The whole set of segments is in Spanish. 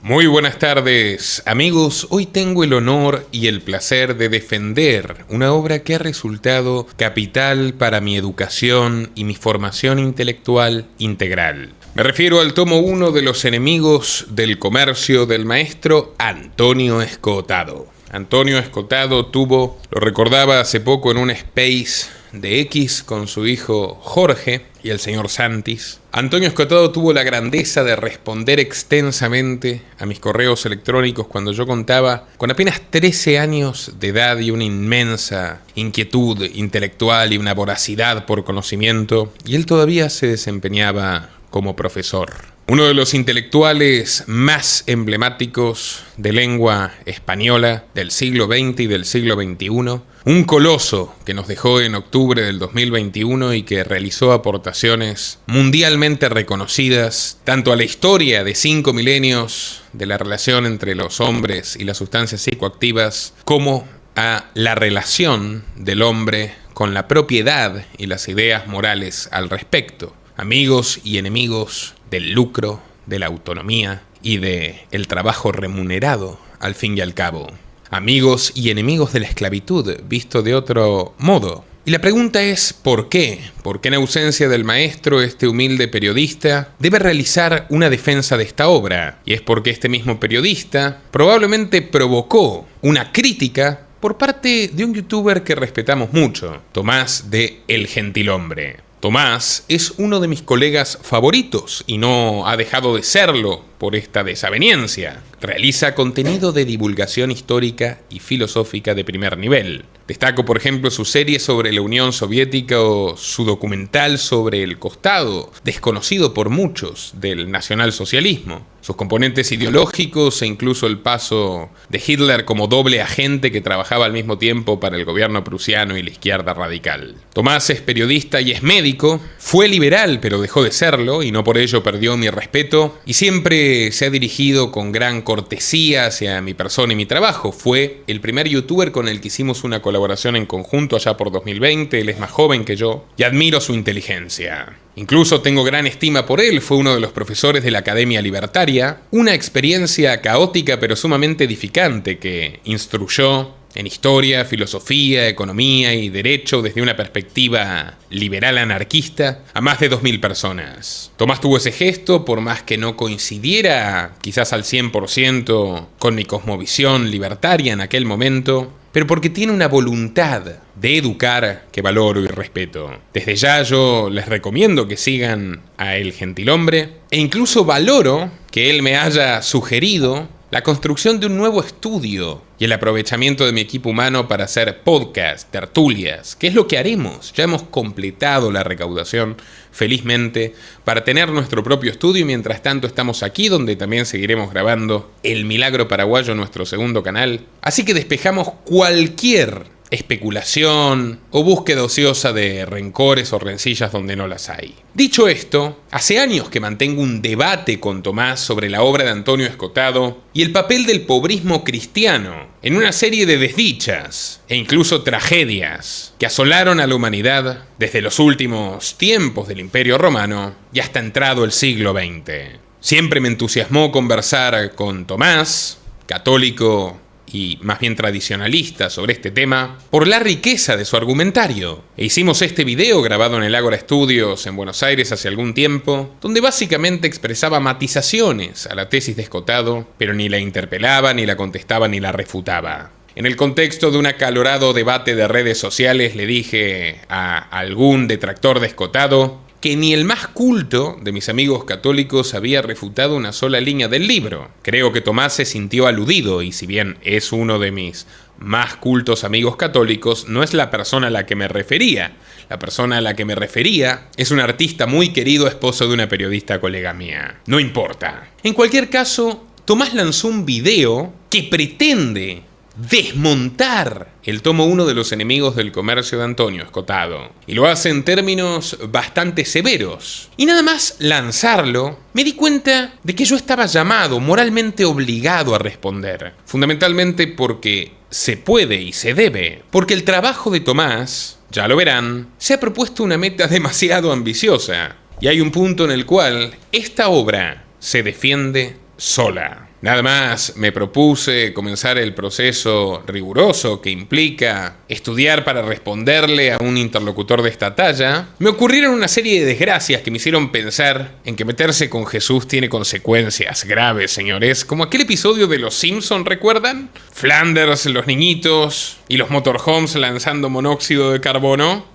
Muy buenas tardes, amigos. Hoy tengo el honor y el placer de defender una obra que ha resultado capital para mi educación y mi formación intelectual integral. Me refiero al tomo 1 de Los enemigos del comercio del maestro Antonio Escotado. Antonio Escotado tuvo, lo recordaba hace poco en un space de X con su hijo Jorge y el señor Santis. Antonio Escotado tuvo la grandeza de responder extensamente a mis correos electrónicos cuando yo contaba con apenas 13 años de edad y una inmensa inquietud intelectual y una voracidad por conocimiento, y él todavía se desempeñaba como profesor. Uno de los intelectuales más emblemáticos de lengua española del siglo XX y del siglo XXI, un coloso que nos dejó en octubre del 2021 y que realizó aportaciones mundialmente reconocidas tanto a la historia de 5 milenios de la relación entre los hombres y las sustancias psicoactivas, como a la relación del hombre con la propiedad y las ideas morales al respecto. Amigos y enemigos del lucro, de la autonomía y del trabajo remunerado, al fin y al cabo. Amigos y enemigos de la esclavitud, visto de otro modo. Y la pregunta es ¿por qué? ¿Por qué en ausencia del maestro este humilde periodista debe realizar una defensa de esta obra? Y es porque este mismo periodista probablemente provocó una crítica por parte de un youtuber que respetamos mucho, Tomás de El Gentilhombre. Tomás es uno de mis colegas favoritos y no ha dejado de serlo por esta desaveniencia. Realiza contenido de divulgación histórica y filosófica de primer nivel. Destaco, por ejemplo, su serie sobre la Unión Soviética o su documental sobre el costado, desconocido por muchos, del nacionalsocialismo. Sus componentes ideológicos e incluso el paso de Hitler como doble agente que trabajaba al mismo tiempo para el gobierno prusiano y la izquierda radical. Tomás es periodista y es médico, fue liberal pero dejó de serlo y no por ello perdió mi respeto, y siempre se ha dirigido con gran cortesía hacia mi persona y mi trabajo. Fue el primer youtuber con el que hicimos una colaboración en conjunto allá por 2020, él es más joven que yo y admiro su inteligencia. Incluso tengo gran estima por él, fue uno de los profesores de la Academia Libertaria, una experiencia caótica pero sumamente edificante que instruyó en historia, filosofía, economía y derecho desde una perspectiva liberal anarquista a más de 2.000 personas. Tomás tuvo ese gesto, por más que no coincidiera quizás al 100% con mi cosmovisión libertaria en aquel momento, pero porque tiene una voluntad de educar que valoro y respeto. Desde ya yo les recomiendo que sigan a El Gentilhombre e incluso valoro que él me haya sugerido la construcción de un nuevo estudio y el aprovechamiento de mi equipo humano para hacer podcasts, tertulias, que es lo que haremos. Ya hemos completado la recaudación, felizmente, para tener nuestro propio estudio y mientras tanto estamos aquí donde también seguiremos grabando El Milagro Paraguayo, nuestro segundo canal. Así que despejamos cualquier especulación o búsqueda ociosa de rencores o rencillas donde no las hay. Dicho esto, hace años que mantengo un debate con Tomás sobre la obra de Antonio Escotado y el papel del pobrismo cristiano en una serie de desdichas e incluso tragedias que asolaron a la humanidad desde los últimos tiempos del Imperio Romano y hasta entrado el siglo XX. Siempre me entusiasmó conversar con Tomás, católico y más bien tradicionalista sobre este tema, por la riqueza de su argumentario. E hicimos este video grabado en el Ágora Studios en Buenos Aires hace algún tiempo, donde básicamente expresaba matizaciones a la tesis de Escotado, pero ni la interpelaba, ni la contestaba, ni la refutaba. En el contexto de un acalorado debate de redes sociales le dije a algún detractor de Escotado que ni el más culto de mis amigos católicos había refutado una sola línea del libro. Creo que Tomás se sintió aludido y si bien es uno de mis más cultos amigos católicos, no es la persona a la que me refería. La persona a la que me refería es un artista muy querido, esposo de una periodista colega mía. No importa. En cualquier caso, Tomás lanzó un video que pretende desmontar el tomo 1 de Los enemigos del comercio de Antonio Escotado. Y lo hace en términos bastante severos. Y nada más lanzarlo, me di cuenta de que yo estaba llamado, moralmente obligado a responder. Fundamentalmente porque se puede y se debe. Porque el trabajo de Tomás, ya lo verán, se ha propuesto una meta demasiado ambiciosa. Y hay un punto en el cual esta obra se defiende sola. Nada más me propuse comenzar el proceso riguroso que implica estudiar para responderle a un interlocutor de esta talla, me ocurrieron una serie de desgracias que me hicieron pensar en que meterse con Jesús tiene consecuencias graves, señores, como aquel episodio de Los Simpson, ¿recuerdan? Flanders, los niñitos y los motorhomes lanzando monóxido de carbono.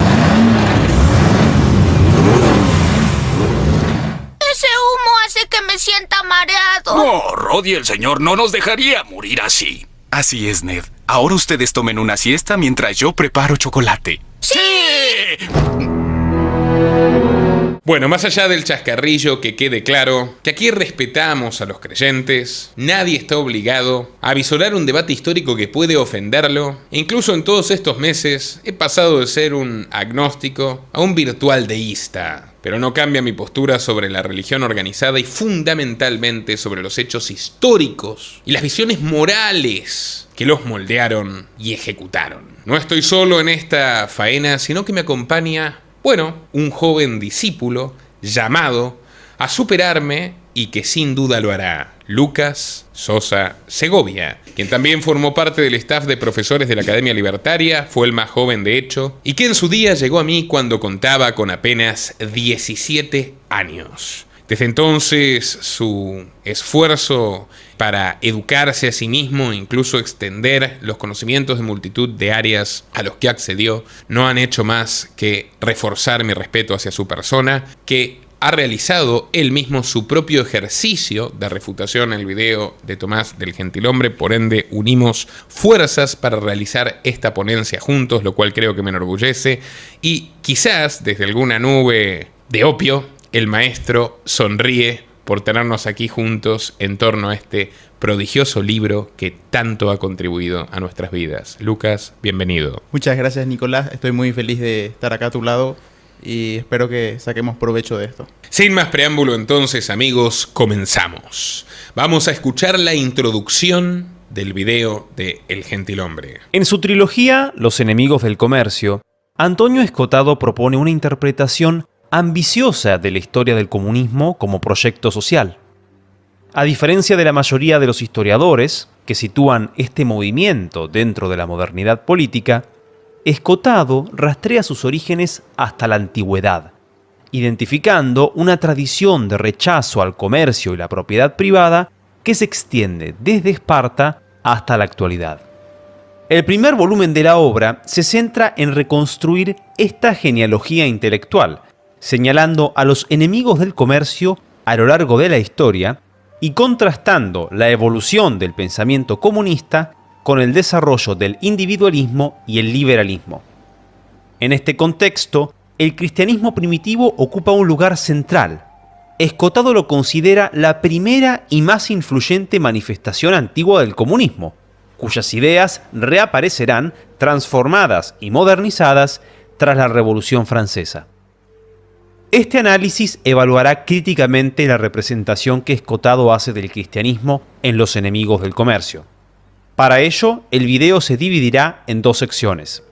Que me sienta mareado. No, Roddy, el señor no nos dejaría morir así. Así es, Ned. Ahora ustedes tomen una siesta mientras yo preparo chocolate. ¡Sí! Bueno, más allá del chascarrillo, que quede claro que aquí respetamos a los creyentes, nadie está obligado a avisorar un debate histórico que puede ofenderlo, e incluso en todos estos meses he pasado de ser un agnóstico a un virtual deísta. Pero no cambia mi postura sobre la religión organizada y fundamentalmente sobre los hechos históricos y las visiones morales que los moldearon y ejecutaron. No estoy solo en esta faena, sino que me acompaña, un joven discípulo llamado a superarme y que sin duda lo hará. Lucas Sosa Segovia, quien también formó parte del staff de profesores de la Academia Libertaria, fue el más joven de hecho, y que en su día llegó a mí cuando contaba con apenas 17 años. Desde entonces, su esfuerzo para educarse a sí mismo e incluso extender los conocimientos de multitud de áreas a los que accedió, no han hecho más que reforzar mi respeto hacia su persona, que ha realizado él mismo su propio ejercicio de refutación en el video de Tomás del Gentilhombre. Por ende, unimos fuerzas para realizar esta ponencia juntos, lo cual creo que me enorgullece. Y quizás desde alguna nube de opio, el maestro sonríe por tenernos aquí juntos en torno a este prodigioso libro que tanto ha contribuido a nuestras vidas. Lucas, bienvenido. Muchas gracias, Nicolás. Estoy muy feliz de estar acá a tu lado y espero que saquemos provecho de esto. Sin más preámbulo entonces, amigos, comenzamos. Vamos a escuchar la introducción del video de El Gentilhombre. En su trilogía Los enemigos del comercio, Antonio Escotado propone una interpretación ambiciosa de la historia del comunismo como proyecto social. A diferencia de la mayoría de los historiadores que sitúan este movimiento dentro de la modernidad política, Escotado rastrea sus orígenes hasta la antigüedad, identificando una tradición de rechazo al comercio y la propiedad privada que se extiende desde Esparta hasta la actualidad. El primer volumen de la obra se centra en reconstruir esta genealogía intelectual, señalando a los enemigos del comercio a lo largo de la historia y contrastando la evolución del pensamiento comunista con el desarrollo del individualismo y el liberalismo. En este contexto, el cristianismo primitivo ocupa un lugar central. Escotado lo considera la primera y más influyente manifestación antigua del comunismo, cuyas ideas reaparecerán transformadas y modernizadas tras la Revolución Francesa. Este análisis evaluará críticamente la representación que Escotado hace del cristianismo en Los enemigos del comercio. Para ello, el video se dividirá en dos secciones.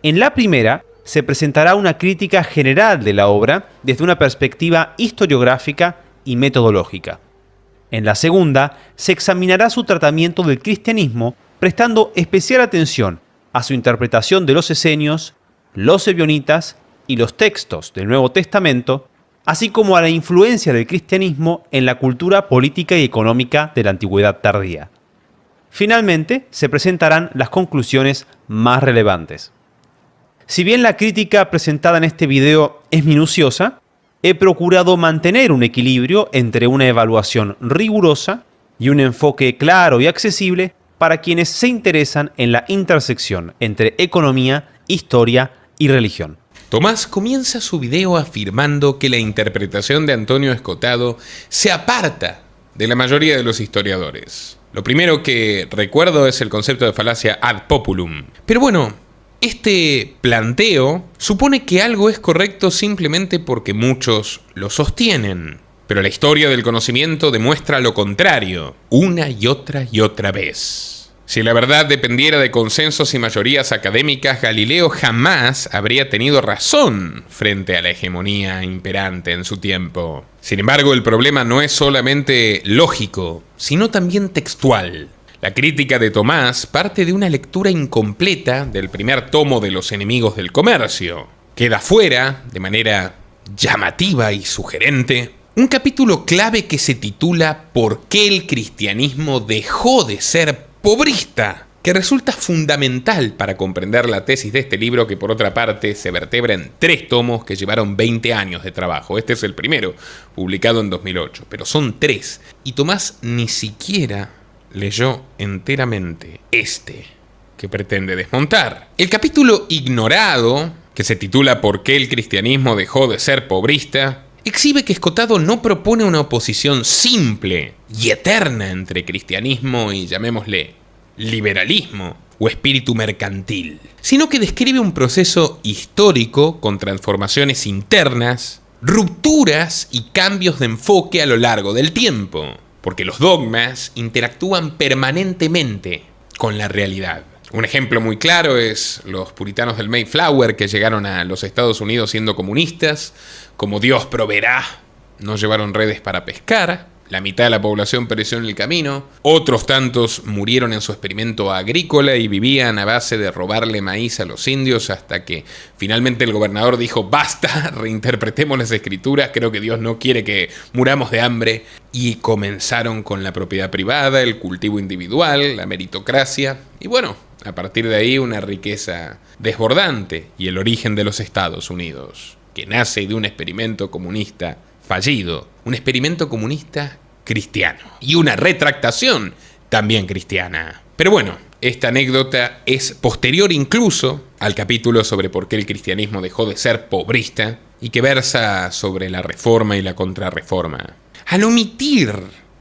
En la primera, se presentará una crítica general de la obra desde una perspectiva historiográfica y metodológica. En la segunda, se examinará su tratamiento del cristianismo, prestando especial atención a su interpretación de los esenios, los ebionitas y los textos del Nuevo Testamento, así como a la influencia del cristianismo en la cultura política y económica de la antigüedad tardía. Finalmente, se presentarán las conclusiones más relevantes. Si bien la crítica presentada en este video es minuciosa, he procurado mantener un equilibrio entre una evaluación rigurosa y un enfoque claro y accesible para quienes se interesan en la intersección entre economía, historia y religión. Tomás comienza su video afirmando que la interpretación de Antonio Escotado se aparta de la mayoría de los historiadores. Lo primero que recuerdo es el concepto de falacia ad populum. Pero bueno, este planteo supone que algo es correcto simplemente porque muchos lo sostienen. Pero la historia del conocimiento demuestra lo contrario, una y otra vez. Si la verdad dependiera de consensos y mayorías académicas, Galileo jamás habría tenido razón frente a la hegemonía imperante en su tiempo. Sin embargo, el problema no es solamente lógico, sino también textual. La crítica de Tomás parte de una lectura incompleta del primer tomo de Los enemigos del comercio. Queda fuera, de manera llamativa y sugerente, un capítulo clave que se titula ¿Por qué el cristianismo dejó de ser pobrista?, que resulta fundamental para comprender la tesis de este libro, que por otra parte se vertebra en 3 tomos que llevaron 20 años de trabajo. Este es el primero, publicado en 2008, pero son 3, y Tomás ni siquiera leyó enteramente este que pretende desmontar. El capítulo ignorado, que se titula ¿Por qué el cristianismo dejó de ser pobrista?, exhibe que Escotado no propone una oposición simple y eterna entre cristianismo y, llamémosle, liberalismo o espíritu mercantil, sino que describe un proceso histórico con transformaciones internas, rupturas y cambios de enfoque a lo largo del tiempo, porque los dogmas interactúan permanentemente con la realidad. Un ejemplo muy claro es los puritanos del Mayflower, que llegaron a los Estados Unidos siendo comunistas. Como Dios proveerá, no llevaron redes para pescar. La mitad de la población pereció en el camino. Otros tantos murieron en su experimento agrícola y vivían a base de robarle maíz a los indios, hasta que finalmente el gobernador dijo: basta, reinterpretemos las escrituras, creo que Dios no quiere que muramos de hambre. Y comenzaron con la propiedad privada, el cultivo individual, la meritocracia. Y bueno, a partir de ahí una riqueza desbordante y el origen de los Estados Unidos, que nace de un experimento comunista fallido, un experimento comunista cristiano y una retractación también cristiana. Pero bueno, esta anécdota es posterior incluso al capítulo sobre por qué el cristianismo dejó de ser pobrista y que versa sobre la reforma y la contrarreforma. Al omitir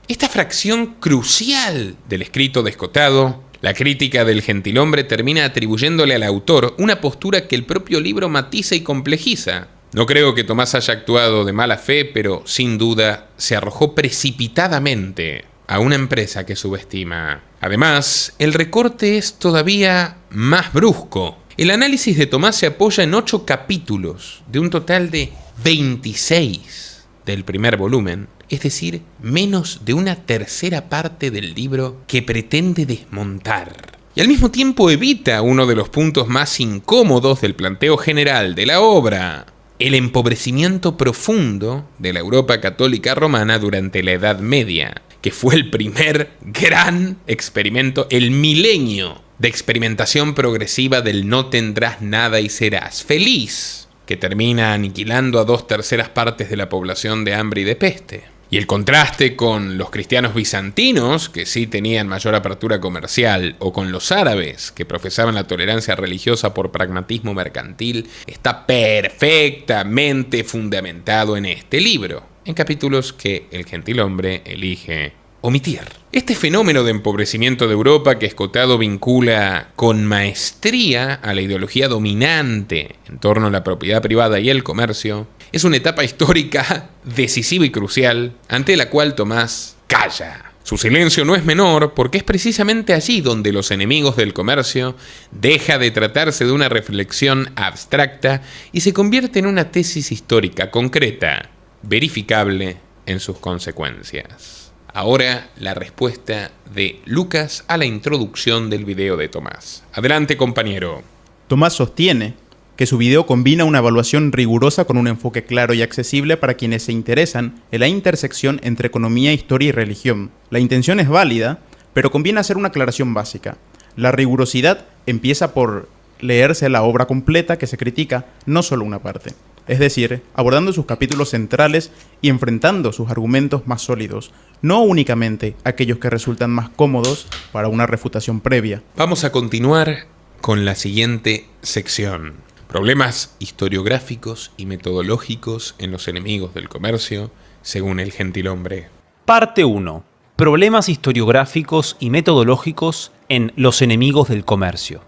esta fracción crucial del escrito de Escotado, la crítica del gentilhombre termina atribuyéndole al autor una postura que el propio libro matiza y complejiza. No creo que Tomás haya actuado de mala fe, pero sin duda se arrojó precipitadamente a una empresa que subestima. Además, el recorte es todavía más brusco. El análisis de Tomás se apoya en 8 capítulos, de un total de 26 del primer volumen, es decir, menos de una tercera parte del libro que pretende desmontar. Y al mismo tiempo evita uno de los puntos más incómodos del planteo general de la obra: el empobrecimiento profundo de la Europa católica romana durante la Edad Media, que fue el primer gran experimento, el milenio de experimentación progresiva del no tendrás nada y serás feliz, que termina aniquilando a 2/3 partes de la población de hambre y de peste. Y el contraste con los cristianos bizantinos, que sí tenían mayor apertura comercial, o con los árabes, que profesaban la tolerancia religiosa por pragmatismo mercantil, está perfectamente fundamentado en este libro, en capítulos que el gentilhombre elige omitir. Este fenómeno de empobrecimiento de Europa, que Escotado vincula con maestría a la ideología dominante en torno a la propiedad privada y el comercio, es una etapa histórica decisiva y crucial, ante la cual Tomás calla. Su silencio no es menor, porque es precisamente allí donde Los enemigos del comercio deja de tratarse de una reflexión abstracta y se convierte en una tesis histórica concreta, verificable en sus consecuencias. Ahora la respuesta de Lucas a la introducción del video de Tomás. Adelante, compañero. Tomás sostiene que su video combina una evaluación rigurosa con un enfoque claro y accesible para quienes se interesan en la intersección entre economía, historia y religión. La intención es válida, pero conviene hacer una aclaración básica. La rigurosidad empieza por leerse la obra completa que se critica, no solo una parte. Es decir, abordando sus capítulos centrales y enfrentando sus argumentos más sólidos, no únicamente aquellos que resultan más cómodos para una refutación previa. Vamos a continuar con la siguiente sección: problemas historiográficos y metodológicos en Los enemigos del comercio, según el gentilhombre. Parte 1. Problemas historiográficos y metodológicos en Los enemigos del comercio.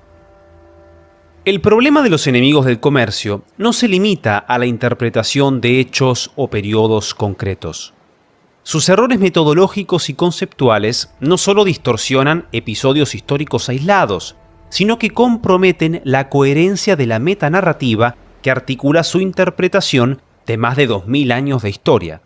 El problema de los enemigos del comercio no se limita a la interpretación de hechos o periodos concretos. Sus errores metodológicos y conceptuales no solo distorsionan episodios históricos aislados, sino que comprometen la coherencia de la metanarrativa que articula su interpretación de más de 2000 años de historia.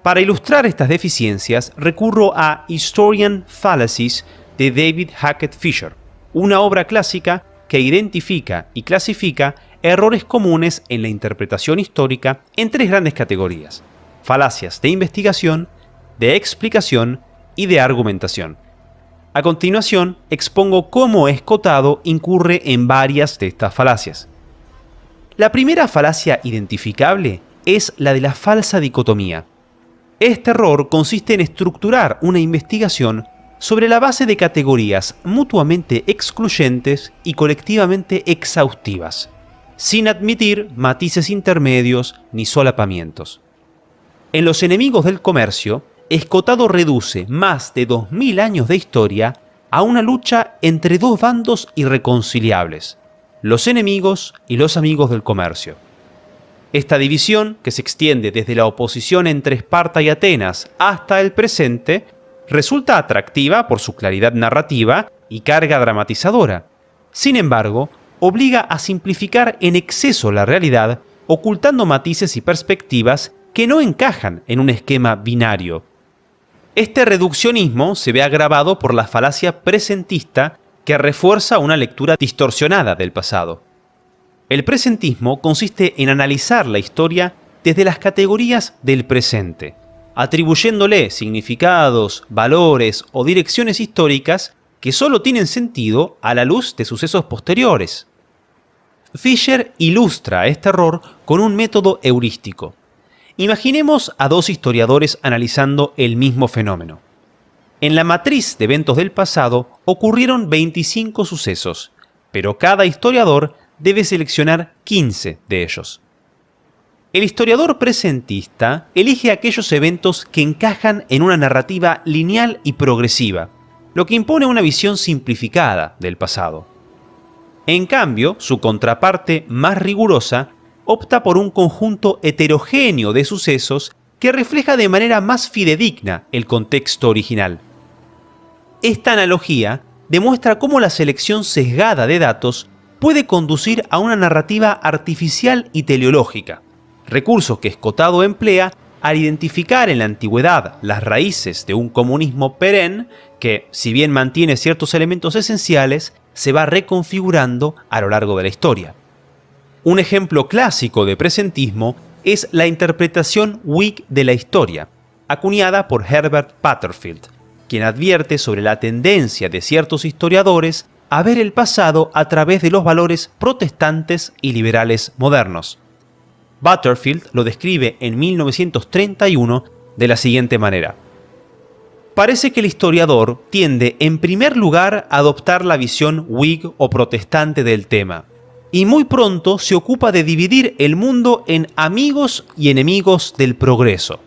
Para ilustrar estas deficiencias, recurro a Historian Fallacies de David Hackett Fisher, una obra clásica que identifica y clasifica errores comunes en la interpretación histórica en 3 grandes categorías: falacias de investigación, de explicación y de argumentación. A continuación, expongo cómo Escotado incurre en varias de estas falacias. La primera falacia identificable es la de la falsa dicotomía. Este error consiste en estructurar una investigación sobre la base de categorías mutuamente excluyentes y colectivamente exhaustivas, sin admitir matices intermedios ni solapamientos. En Los enemigos del comercio, Escotado reduce más de 2000 años de historia a una lucha entre 2 bandos irreconciliables: los enemigos y los amigos del comercio. Esta división, que se extiende desde la oposición entre Esparta y Atenas hasta el presente, resulta atractiva por su claridad narrativa y carga dramatizadora. Sin embargo, obliga a simplificar en exceso la realidad, ocultando matices y perspectivas que no encajan en un esquema binario. Este reduccionismo se ve agravado por la falacia presentista, que refuerza una lectura distorsionada del pasado. El presentismo consiste en analizar la historia desde las categorías del presente, atribuyéndole significados, valores o direcciones históricas que solo tienen sentido a la luz de sucesos posteriores. Fisher ilustra este error con un método heurístico. Imaginemos a 2 historiadores analizando el mismo fenómeno. En la matriz de eventos del pasado ocurrieron 25 sucesos, pero cada historiador debe seleccionar 15 de ellos. El historiador presentista elige aquellos eventos que encajan en una narrativa lineal y progresiva, lo que impone una visión simplificada del pasado. En cambio, su contraparte más rigurosa opta por un conjunto heterogéneo de sucesos que refleja de manera más fidedigna el contexto original. Esta analogía demuestra cómo la selección sesgada de datos puede conducir a una narrativa artificial y teleológica, recursos que Escotado emplea al identificar en la antigüedad las raíces de un comunismo perenne que, si bien mantiene ciertos elementos esenciales, se va reconfigurando a lo largo de la historia. Un ejemplo clásico de presentismo es la interpretación Whig de la historia, acuñada por Herbert Butterfield, quien advierte sobre la tendencia de ciertos historiadores a ver el pasado a través de los valores protestantes y liberales modernos. Butterfield lo describe en 1931 de la siguiente manera: parece que el historiador tiende en primer lugar a adoptar la visión Whig o protestante del tema, y muy pronto se ocupa de dividir el mundo en amigos y enemigos del progreso.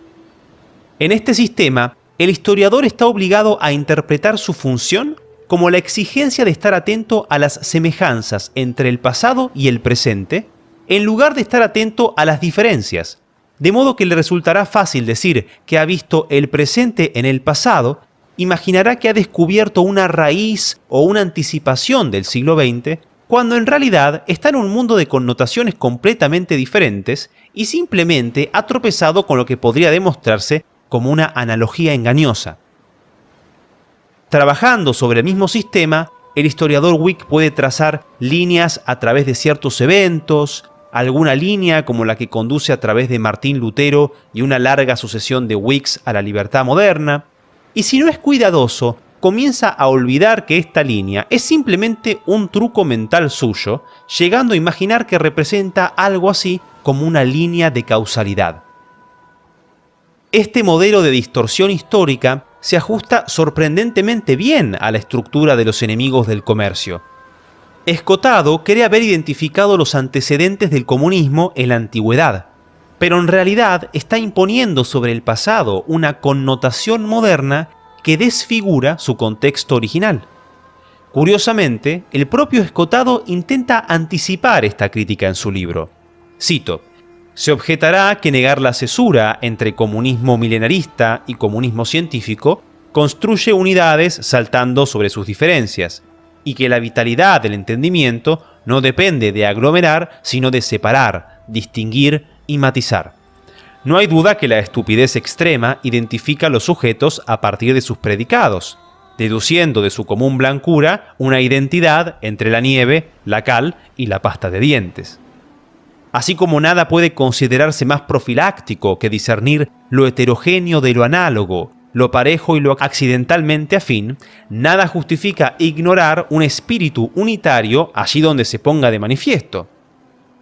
En este sistema, el historiador está obligado a interpretar su función como la exigencia de estar atento a las semejanzas entre el pasado y el presente, en lugar de estar atento a las diferencias, de modo que le resultará fácil decir que ha visto el presente en el pasado, imaginará que ha descubierto una raíz o una anticipación del siglo XX, cuando en realidad está en un mundo de connotaciones completamente diferentes y simplemente ha tropezado con lo que podría demostrarse como una analogía engañosa. Trabajando sobre el mismo sistema, el historiador Whig puede trazar líneas a través de ciertos eventos, alguna línea como la que conduce a través de Martín Lutero y una larga sucesión de Whigs a la libertad moderna, y si no es cuidadoso, comienza a olvidar que esta línea es simplemente un truco mental suyo, llegando a imaginar que representa algo así como una línea de causalidad. Este modelo de distorsión histórica se ajusta sorprendentemente bien a la estructura de Los enemigos del comercio. Escotado cree haber identificado los antecedentes del comunismo en la antigüedad, pero en realidad está imponiendo sobre el pasado una connotación moderna que desfigura su contexto original. Curiosamente, el propio Escotado intenta anticipar esta crítica en su libro. Cito: Se objetará que negar la cesura entre comunismo milenarista y comunismo científico construye unidades saltando sobre sus diferencias, y que la vitalidad del entendimiento no depende de aglomerar, sino de separar, distinguir y matizar. No hay duda que la estupidez extrema identifica a los sujetos a partir de sus predicados, deduciendo de su común blancura una identidad entre la nieve, la cal y la pasta de dientes. Así como nada puede considerarse más profiláctico que discernir lo heterogéneo de lo análogo, lo parejo y lo accidentalmente afín, nada justifica ignorar un espíritu unitario allí donde se ponga de manifiesto.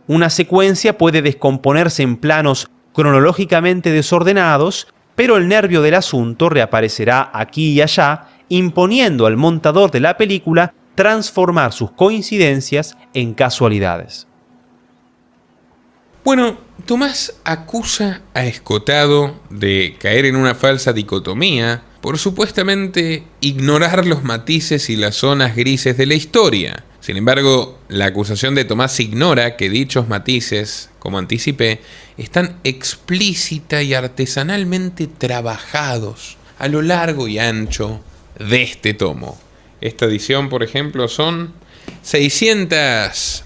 Una secuencia puede descomponerse en planos cronológicamente desordenados, pero el nervio del asunto reaparecerá aquí y allá, imponiendo al montador de la película transformar sus coincidencias en casualidades. Bueno, Tomás acusa a Escotado de caer en una falsa dicotomía por supuestamente ignorar los matices y las zonas grises de la historia. Sin embargo, la acusación de Tomás ignora que dichos matices, como anticipé, están explícita y artesanalmente trabajados a lo largo y ancho de este tomo. Esta edición, por ejemplo, son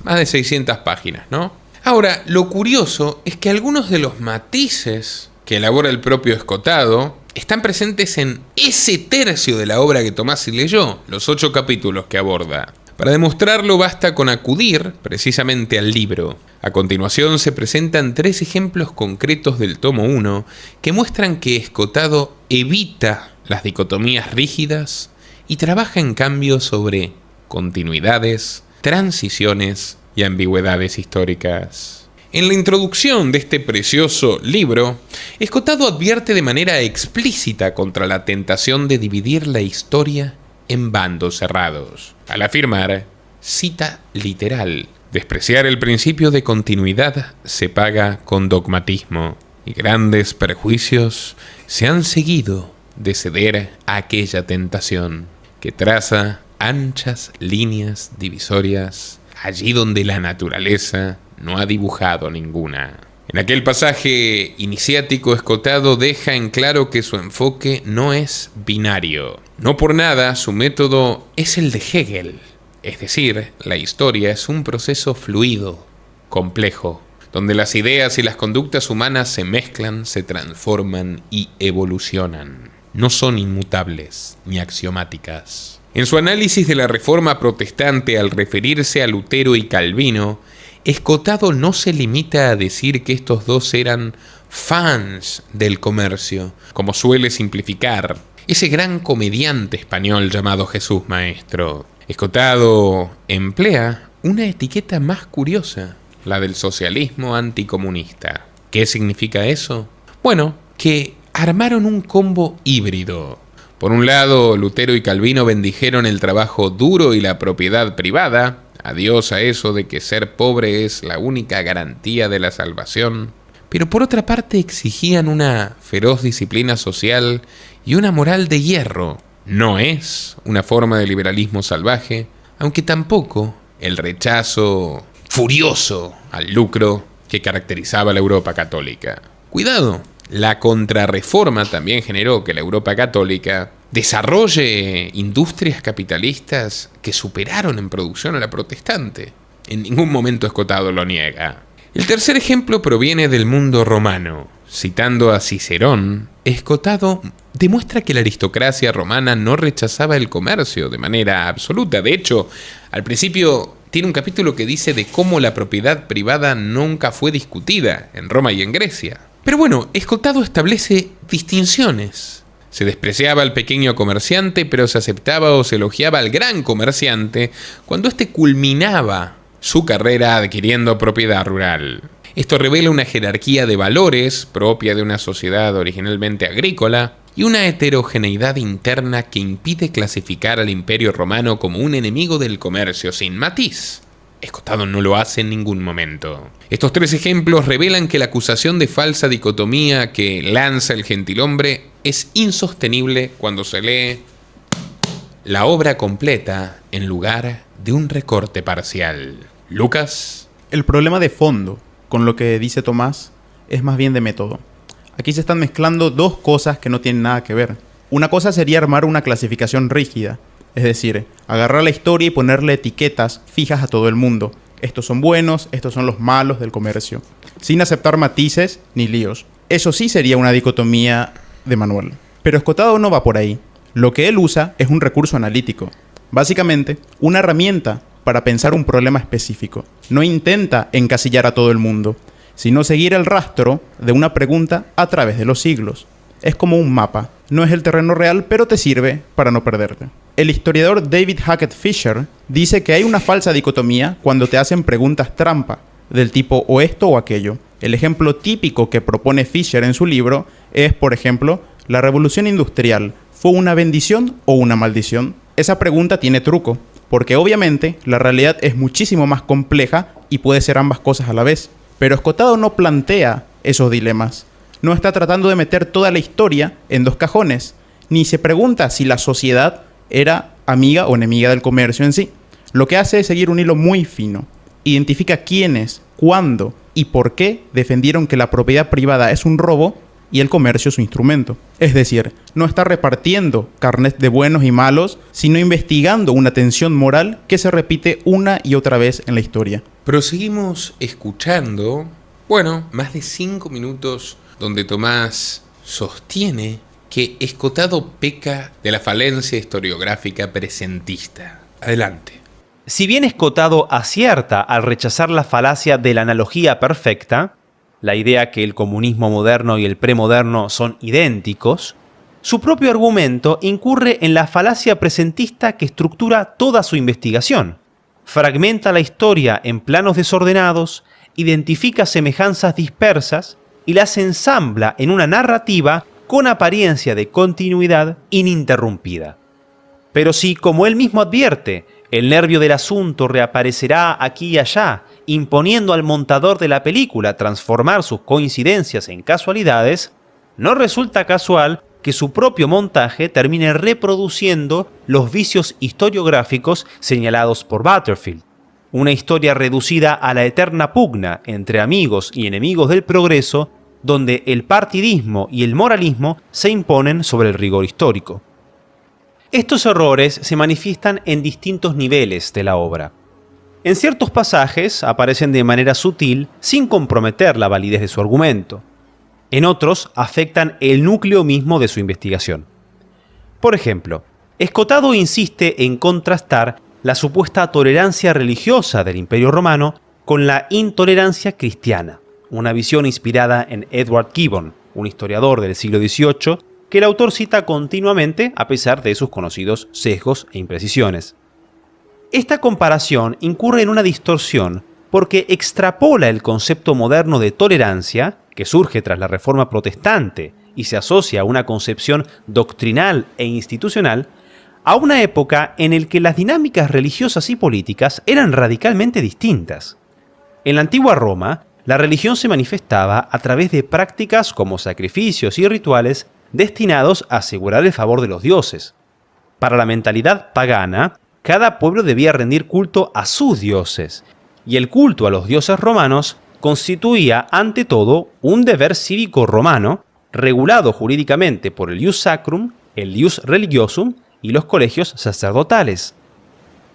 más de 600 páginas, ¿no? Ahora, lo curioso es que algunos de los matices que elabora el propio Escotado están presentes en ese tercio de la obra que Tomás leyó, los 8 capítulos que aborda. Para demostrarlo basta con acudir precisamente al libro. A continuación se presentan 3 ejemplos concretos del tomo 1 que muestran que Escotado evita las dicotomías rígidas y trabaja en cambio sobre continuidades, transiciones y ambigüedades históricas. En la introducción de este precioso libro, Escotado advierte de manera explícita contra la tentación de dividir la historia en bandos cerrados, al afirmar, cita literal, despreciar el principio de continuidad se paga con dogmatismo, y grandes perjuicios se han seguido de ceder a aquella tentación que traza anchas líneas divisorias allí donde la naturaleza no ha dibujado ninguna. En aquel pasaje iniciático, Escotado deja en claro que su enfoque no es binario. No por nada, su método es el de Hegel. Es decir, la historia es un proceso fluido, complejo, donde las ideas y las conductas humanas se mezclan, se transforman y evolucionan. No son inmutables ni axiomáticas. En su análisis de la Reforma Protestante al referirse a Lutero y Calvino, Escotado no se limita a decir que estos dos eran fans del comercio, como suele simplificar ese gran comediante español llamado Jesús Maestro. Escotado emplea una etiqueta más curiosa, la del socialismo anticomunista. ¿Qué significa eso? Bueno, que armaron un combo híbrido. Por un lado, Lutero y Calvino bendijeron el trabajo duro y la propiedad privada. Adiós a eso de que ser pobre es la única garantía de la salvación. Pero por otra parte exigían una feroz disciplina social y una moral de hierro. No es una forma de liberalismo salvaje, aunque tampoco el rechazo furioso al lucro que caracterizaba la Europa católica. Cuidado. La contrarreforma también generó que la Europa católica desarrolle industrias capitalistas que superaron en producción a la protestante. En ningún momento Escotado lo niega. El tercer ejemplo proviene del mundo romano. Citando a Cicerón, Escotado demuestra que la aristocracia romana no rechazaba el comercio de manera absoluta. De hecho, al principio tiene un capítulo que dice de cómo la propiedad privada nunca fue discutida en Roma y en Grecia. Pero bueno, Escotado establece distinciones. Se despreciaba al pequeño comerciante, pero se aceptaba o se elogiaba al gran comerciante cuando éste culminaba su carrera adquiriendo propiedad rural. Esto revela una jerarquía de valores propia de una sociedad originalmente agrícola y una heterogeneidad interna que impide clasificar al Imperio Romano como un enemigo del comercio sin matiz. Escotado no lo hace en ningún momento. Estos 3 ejemplos revelan que la acusación de falsa dicotomía que lanza el gentilhombre es insostenible cuando se lee la obra completa en lugar de un recorte parcial. Lucas. El problema de fondo con lo que dice Tomás es más bien de método. Aquí se están mezclando dos cosas que no tienen nada que ver. Una cosa sería armar una clasificación rígida, es decir, agarrar la historia y ponerle etiquetas fijas a todo el mundo. Estos son buenos, estos son los malos del comercio, sin aceptar matices ni líos. Eso sí sería una dicotomía de manual. Pero Escotado no va por ahí. Lo que él usa es un recurso analítico. Básicamente, una herramienta para pensar un problema específico. No intenta encasillar a todo el mundo, sino seguir el rastro de una pregunta a través de los siglos. Es como un mapa. No es el terreno real, pero te sirve para no perderte. El historiador David Hackett Fisher dice que hay una falsa dicotomía cuando te hacen preguntas trampa, del tipo o esto o aquello. El ejemplo típico que propone Fisher en su libro es, por ejemplo, ¿la revolución industrial fue una bendición o una maldición? Esa pregunta tiene truco, porque obviamente la realidad es muchísimo más compleja y puede ser ambas cosas a la vez. Pero Escotado no plantea esos dilemas. No está tratando de meter toda la historia en dos cajones, ni se pregunta si la sociedad era amiga o enemiga del comercio en sí. Lo que hace es seguir un hilo muy fino. Identifica quiénes, cuándo y por qué defendieron que la propiedad privada es un robo y el comercio su instrumento. Es decir, no está repartiendo carnet de buenos y malos, sino investigando una tensión moral que se repite una y otra vez en la historia. Proseguimos escuchando, más de 5 minutos donde Tomás sostiene que Escotado peca de la falencia historiográfica presentista. Adelante. Si bien Escotado acierta al rechazar la falacia de la analogía perfecta, la idea que el comunismo moderno y el premoderno son idénticos, su propio argumento incurre en la falacia presentista que estructura toda su investigación. Fragmenta la historia en planos desordenados, identifica semejanzas dispersas y las ensambla en una narrativa con apariencia de continuidad ininterrumpida. Pero si, como él mismo advierte, el nervio del asunto reaparecerá aquí y allá, imponiendo al montador de la película transformar sus coincidencias en casualidades, no resulta casual que su propio montaje termine reproduciendo los vicios historiográficos señalados por Butterfield. Una historia reducida a la eterna pugna entre amigos y enemigos del progreso, donde el partidismo y el moralismo se imponen sobre el rigor histórico. Estos errores se manifiestan en distintos niveles de la obra. En ciertos pasajes aparecen de manera sutil sin comprometer la validez de su argumento. En otros afectan el núcleo mismo de su investigación. Por ejemplo, Escotado insiste en contrastar la supuesta tolerancia religiosa del Imperio Romano con la intolerancia cristiana, una visión inspirada en Edward Gibbon, un historiador del siglo XVIII, que el autor cita continuamente a pesar de sus conocidos sesgos e imprecisiones. Esta comparación incurre en una distorsión porque extrapola el concepto moderno de tolerancia, que surge tras la Reforma Protestante y se asocia a una concepción doctrinal e institucional, a una época en la que las dinámicas religiosas y políticas eran radicalmente distintas. En la antigua Roma, la religión se manifestaba a través de prácticas como sacrificios y rituales destinados a asegurar el favor de los dioses. Para la mentalidad pagana, cada pueblo debía rendir culto a sus dioses, y el culto a los dioses romanos constituía, ante todo, un deber cívico romano, regulado jurídicamente por el ius sacrum, el ius religiosum y los colegios sacerdotales.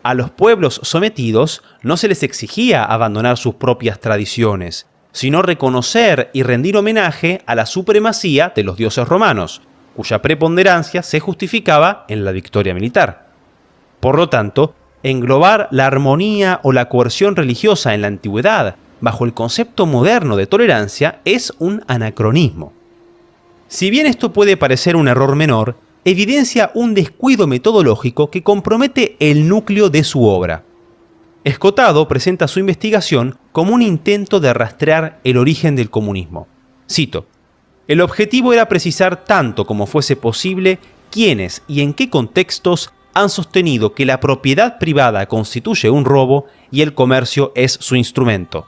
A los pueblos sometidos no se les exigía abandonar sus propias tradiciones, sino reconocer y rendir homenaje a la supremacía de los dioses romanos, cuya preponderancia se justificaba en la victoria militar. Por lo tanto, englobar la armonía o la coerción religiosa en la antigüedad bajo el concepto moderno de tolerancia es un anacronismo. Si bien esto puede parecer un error menor, evidencia un descuido metodológico que compromete el núcleo de su obra. Escotado presenta su investigación como un intento de rastrear el origen del comunismo. Cito: "El objetivo era precisar tanto como fuese posible quiénes y en qué contextos han sostenido que la propiedad privada constituye un robo y el comercio es su instrumento.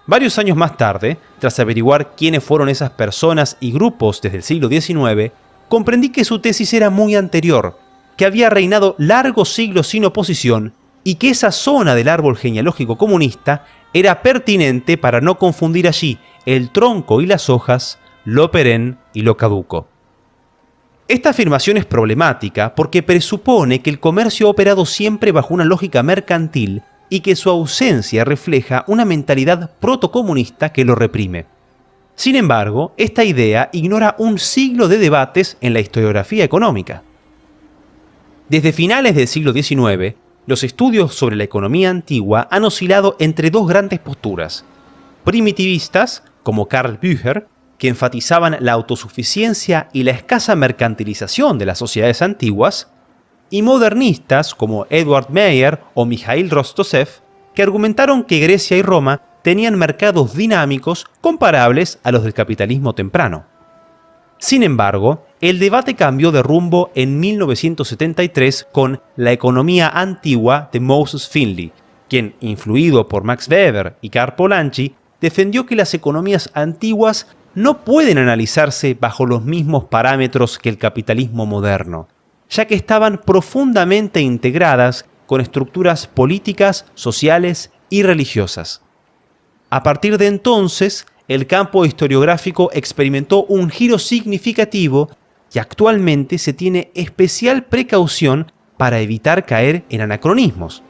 Varios años más tarde, tras averiguar quiénes fueron esas personas y grupos desde el siglo XIX, comprendí que su tesis era muy anterior, que había reinado largos siglos sin oposición y que esa zona del árbol genealógico comunista era pertinente para no confundir allí el tronco y las hojas, lo perenne y lo caduco. Esta afirmación es problemática porque presupone que el comercio ha operado siempre bajo una lógica mercantil y que su ausencia refleja una mentalidad protocomunista que lo reprime. Sin embargo, esta idea ignora un siglo de debates en la historiografía económica. Desde finales del siglo XIX, los estudios sobre la economía antigua han oscilado entre dos grandes posturas: primitivistas, como Karl Bücher, que enfatizaban la autosuficiencia y la escasa mercantilización de las sociedades antiguas, y modernistas como Edward Meyer o Mikhail Rostoshev, que argumentaron que Grecia y Roma tenían mercados dinámicos comparables a los del capitalismo temprano. Sin embargo, el debate cambió de rumbo en 1973 con La economía antigua de Moses Finley, quien, influido por Max Weber y Karl Polanyi, defendió que las economías antiguas no pueden analizarse bajo los mismos parámetros que el capitalismo moderno, ya que estaban profundamente integradas con estructuras políticas, sociales y religiosas. A partir de entonces, el campo historiográfico experimentó un giro significativo y actualmente se tiene especial precaución para evitar caer en anacronismos.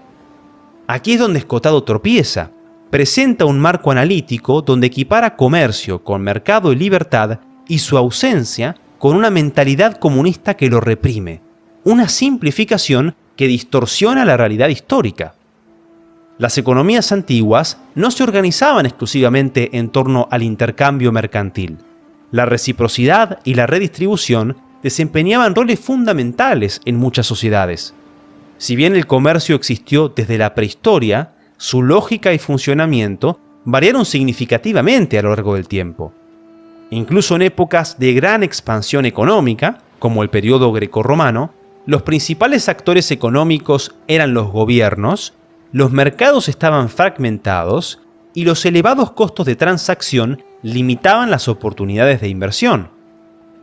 Aquí es donde Escotado tropieza. Presenta un marco analítico donde equipara comercio con mercado y libertad y su ausencia con una mentalidad comunista que lo reprime, una simplificación que distorsiona la realidad histórica. Las economías antiguas no se organizaban exclusivamente en torno al intercambio mercantil. La reciprocidad y la redistribución desempeñaban roles fundamentales en muchas sociedades. Si bien el comercio existió desde la prehistoria, su lógica y funcionamiento variaron significativamente a lo largo del tiempo. Incluso en épocas de gran expansión económica, como el periodo grecorromano, los principales actores económicos eran los gobiernos, los mercados estaban fragmentados y los elevados costos de transacción limitaban las oportunidades de inversión.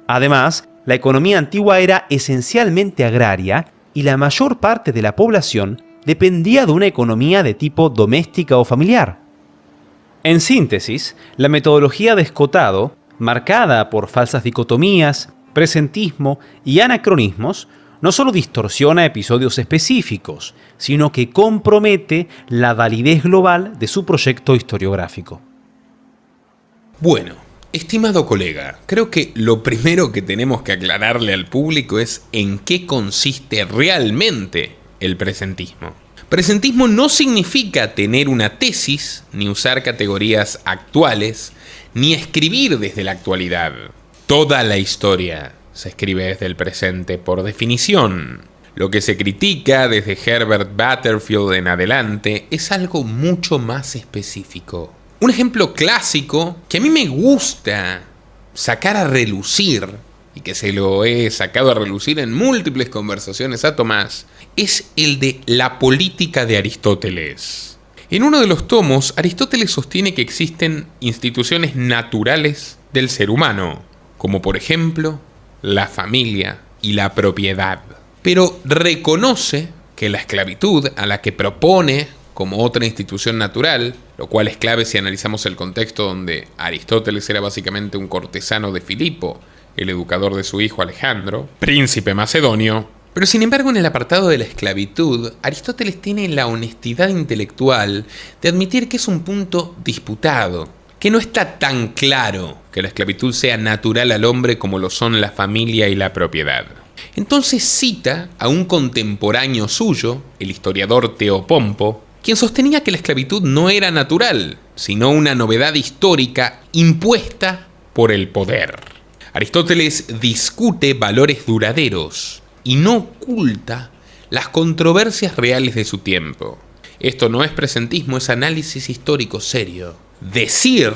Además, la economía antigua era esencialmente agraria y la mayor parte de la población dependía de una economía de tipo doméstica o familiar. En síntesis, la metodología de Escotado, marcada por falsas dicotomías, presentismo y anacronismos, no solo distorsiona episodios específicos, sino que compromete la validez global de su proyecto historiográfico. Bueno, estimado colega, creo que lo primero que tenemos que aclararle al público es en qué consiste realmente el presentismo. Presentismo no significa tener una tesis, ni usar categorías actuales, ni escribir desde la actualidad. Toda la historia se escribe desde el presente por definición. Lo que se critica desde Herbert Butterfield en adelante es algo mucho más específico. Un ejemplo clásico que a mí me gusta sacar a relucir, y que se lo he sacado a relucir en múltiples conversaciones a Tomás, es el de la política de Aristóteles. En uno de los tomos, Aristóteles sostiene que existen instituciones naturales del ser humano, como por ejemplo la familia y la propiedad. Pero reconoce que la esclavitud, a la que propone como otra institución natural, lo cual es clave si analizamos el contexto donde Aristóteles era básicamente un cortesano de Filipo, el educador de su hijo Alejandro, príncipe macedonio. Pero sin embargo, en el apartado de la esclavitud, Aristóteles tiene la honestidad intelectual de admitir que es un punto disputado, que no está tan claro que la esclavitud sea natural al hombre como lo son la familia y la propiedad. Entonces cita a un contemporáneo suyo, el historiador Teopompo, quien sostenía que la esclavitud no era natural, sino una novedad histórica impuesta por el poder. Aristóteles discute valores duraderos y no oculta las controversias reales de su tiempo. Esto no es presentismo, es análisis histórico serio. Decir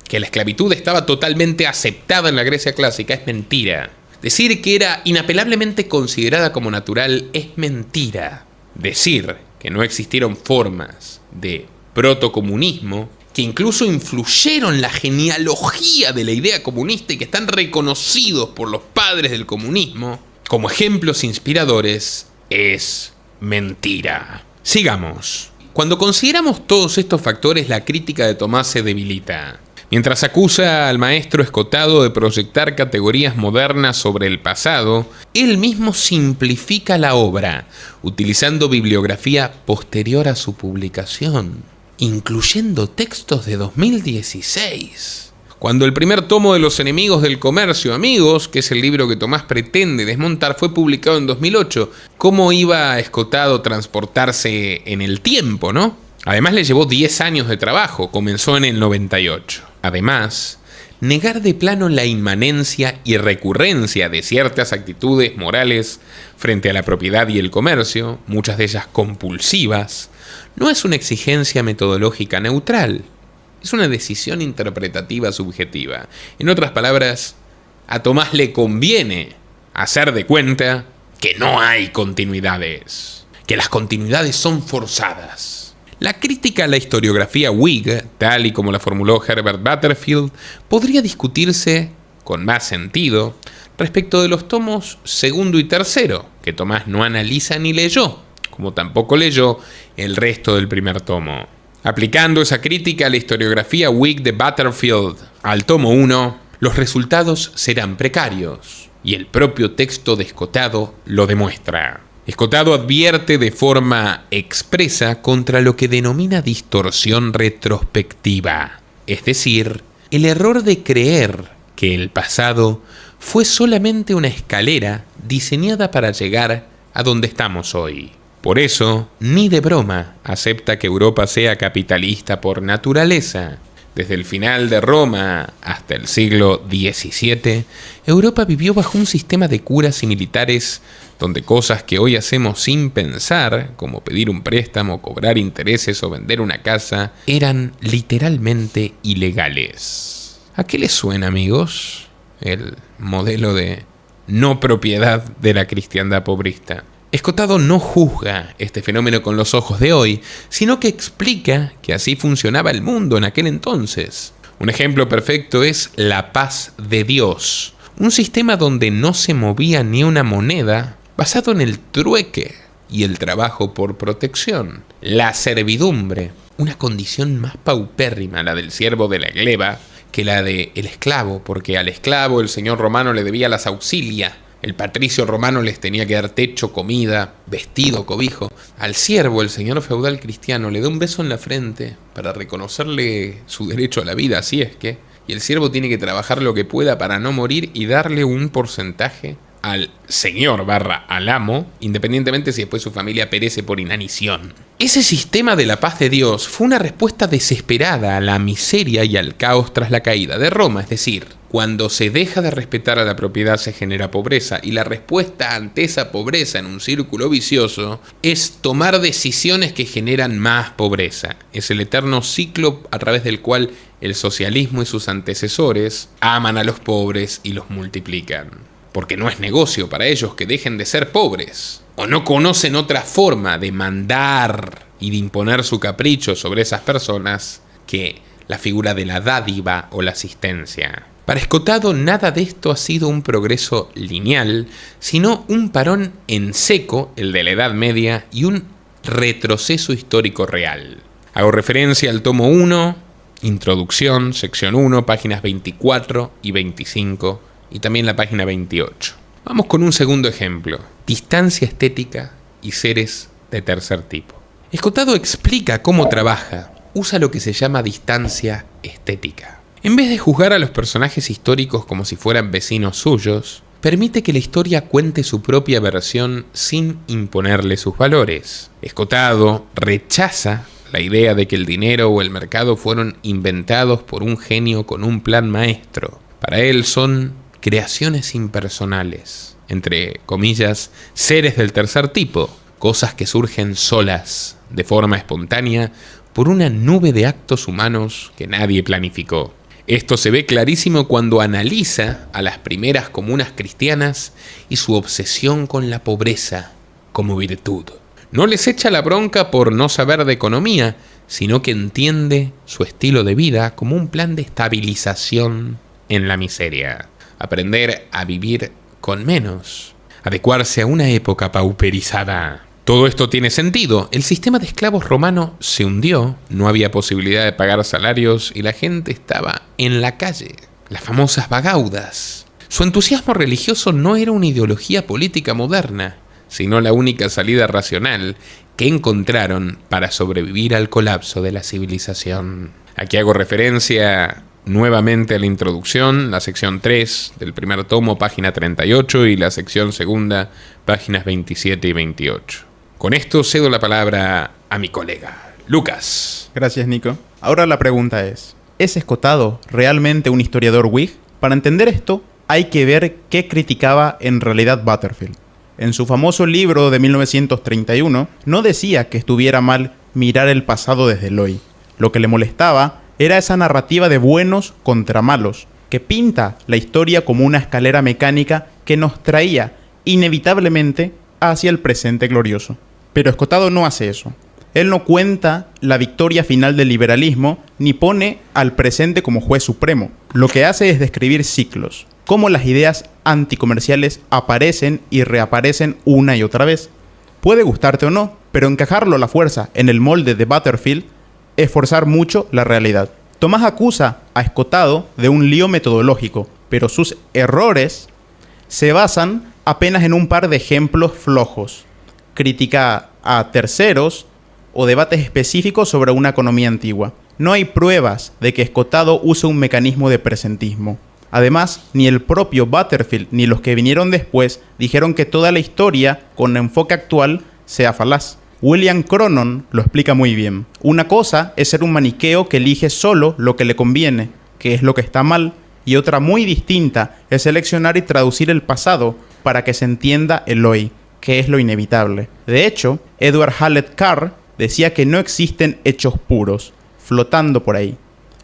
que la esclavitud estaba totalmente aceptada en la Grecia clásica es mentira. Decir que era inapelablemente considerada como natural es mentira. Decir que no existieron formas de protocomunismo que incluso influyeron la genealogía de la idea comunista y que están reconocidos por los padres del comunismo como ejemplos inspiradores es mentira. Sigamos. Cuando consideramos todos estos factores, la crítica de Tomás se debilita. Mientras acusa al maestro Escotado de proyectar categorías modernas sobre el pasado, él mismo simplifica la obra, utilizando bibliografía posterior a su publicación, incluyendo textos de 2016. Cuando el primer tomo de Los enemigos del comercio, amigos, que es el libro que Tomás pretende desmontar, fue publicado en 2008, ¿cómo iba a Escotado transportarse en el tiempo, no? Además le llevó 10 años de trabajo, comenzó en el 98. Además, negar de plano la inmanencia y recurrencia de ciertas actitudes morales frente a la propiedad y el comercio, muchas de ellas compulsivas, no es una exigencia metodológica neutral, es una decisión interpretativa subjetiva. En otras palabras, a Tomás le conviene hacer de cuenta que no hay continuidades, que las continuidades son forzadas. La crítica a la historiografía Whig, tal y como la formuló Herbert Butterfield, podría discutirse con más sentido respecto de los tomos segundo y tercero, que Tomás no analiza ni leyó, como tampoco leyó el resto del primer tomo. Aplicando esa crítica a la historiografía Whig de Butterfield al tomo 1, los resultados serán precarios, y el propio texto de Escotado lo demuestra. Escotado advierte de forma expresa contra lo que denomina distorsión retrospectiva, es decir, el error de creer que el pasado fue solamente una escalera diseñada para llegar a donde estamos hoy. Por eso, ni de broma acepta que Europa sea capitalista por naturaleza. Desde el final de Roma hasta el siglo XVII, Europa vivió bajo un sistema de curas y militares donde cosas que hoy hacemos sin pensar, como pedir un préstamo, cobrar intereses o vender una casa, eran literalmente ilegales. ¿A qué les suena, amigos, el modelo de no propiedad de la cristiandad pobrista? Escotado no juzga este fenómeno con los ojos de hoy, sino que explica que así funcionaba el mundo en aquel entonces. Un ejemplo perfecto es la paz de Dios, un sistema donde no se movía ni una moneda, basado en el trueque y el trabajo por protección. La servidumbre, una condición más paupérrima, la del siervo de la gleba, que la del esclavo, porque al esclavo el señor romano le debía las auxilia. El patricio romano les tenía que dar techo, comida, vestido, cobijo. Al siervo, el señor feudal cristiano, le da un beso en la frente para reconocerle su derecho a la vida, así es que. Y el siervo tiene que trabajar lo que pueda para no morir y darle un porcentaje al señor / al amo, independientemente si después su familia perece por inanición. Ese sistema de la paz de Dios fue una respuesta desesperada a la miseria y al caos tras la caída de Roma, es decir, cuando se deja de respetar a la propiedad se genera pobreza, y la respuesta ante esa pobreza en un círculo vicioso es tomar decisiones que generan más pobreza. Es el eterno ciclo a través del cual el socialismo y sus antecesores aman a los pobres y los multiplican. Porque no es negocio para ellos que dejen de ser pobres, o no conocen otra forma de mandar y de imponer su capricho sobre esas personas que la figura de la dádiva o la asistencia. Para Escotado, nada de esto ha sido un progreso lineal, sino un parón en seco, el de la Edad Media, y un retroceso histórico real. Hago referencia al tomo 1, Introducción, sección 1, páginas 24 y 25, y también la página 28. Vamos con un segundo ejemplo: distancia estética y seres de tercer tipo. Escotado explica cómo trabaja, usa lo que se llama distancia estética. En vez de juzgar a los personajes históricos como si fueran vecinos suyos, permite que la historia cuente su propia versión sin imponerle sus valores. Escotado rechaza la idea de que el dinero o el mercado fueron inventados por un genio con un plan maestro. Para él son creaciones impersonales, entre comillas, seres del tercer tipo, cosas que surgen solas, de forma espontánea, por una nube de actos humanos que nadie planificó. Esto se ve clarísimo cuando analiza a las primeras comunas cristianas y su obsesión con la pobreza como virtud. No les echa la bronca por no saber de economía, sino que entiende su estilo de vida como un plan de estabilización en la miseria. Aprender a vivir con menos, adecuarse a una época pauperizada. Todo esto tiene sentido. El sistema de esclavos romano se hundió, no había posibilidad de pagar salarios y la gente estaba en la calle. Las famosas vagaudas. Su entusiasmo religioso no era una ideología política moderna, sino la única salida racional que encontraron para sobrevivir al colapso de la civilización. Aquí hago referencia nuevamente a la introducción, la sección 3 del primer tomo, página 38, y la sección segunda, páginas 27 y 28. Con esto cedo la palabra a mi colega, Lucas. Gracias, Nico. Ahora la pregunta ¿es Escotado realmente un historiador Whig? Para entender esto, hay que ver qué criticaba en realidad Butterfield. En su famoso libro de 1931, no decía que estuviera mal mirar el pasado desde el hoy. Lo que le molestaba era esa narrativa de buenos contra malos, que pinta la historia como una escalera mecánica que nos traía inevitablemente hacia el presente glorioso. Pero Escotado no hace eso. Él no cuenta la victoria final del liberalismo ni pone al presente como juez supremo. Lo que hace es describir ciclos, cómo las ideas anticomerciales aparecen y reaparecen una y otra vez. Puede gustarte o no, pero encajarlo a la fuerza en el molde de Butterfield es forzar mucho la realidad. Tomás acusa a Escotado de un lío metodológico, pero sus errores se basan apenas en un par de ejemplos flojos. Critica a terceros o debates específicos sobre una economía antigua. No hay pruebas de que Escotado use un mecanismo de presentismo. Además, ni el propio Butterfield ni los que vinieron después dijeron que toda la historia con enfoque actual sea falaz. William Cronon lo explica muy bien. Una cosa es ser un maniqueo que elige solo lo que le conviene, que es lo que está mal, y otra muy distinta es seleccionar y traducir el pasado para que se entienda el hoy, que es lo inevitable. De hecho, Edward Hallett Carr decía que no existen hechos puros, flotando por ahí.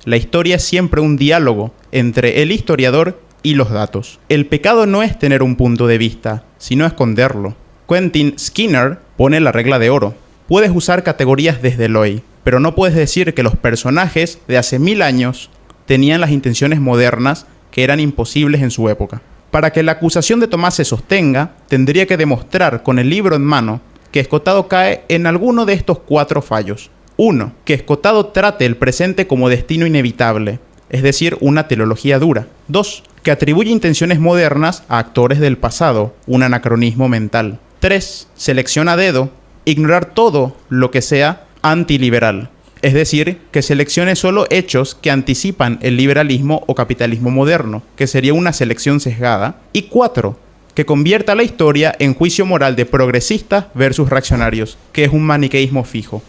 La historia es siempre un diálogo entre el historiador y los datos. El pecado no es tener un punto de vista, sino esconderlo. Quentin Skinner pone la regla de oro. Puedes usar categorías desde el hoy, pero no puedes decir que los personajes de hace 1000 años tenían las intenciones modernas que eran imposibles en su época. Para que la acusación de Tomás se sostenga, tendría que demostrar con el libro en mano que Escotado cae en alguno de estos 4 fallos. 1. Que Escotado trate el presente como destino inevitable, es decir, una teleología dura. 2. Que atribuye intenciones modernas a actores del pasado, un anacronismo mental. 3. Selecciona a dedo, ignorar todo lo que sea antiliberal, es decir, que seleccione solo hechos que anticipan el liberalismo o capitalismo moderno, que sería una selección sesgada. Y 4. Que convierta la historia en juicio moral de progresistas versus reaccionarios, que es un maniqueísmo fijo.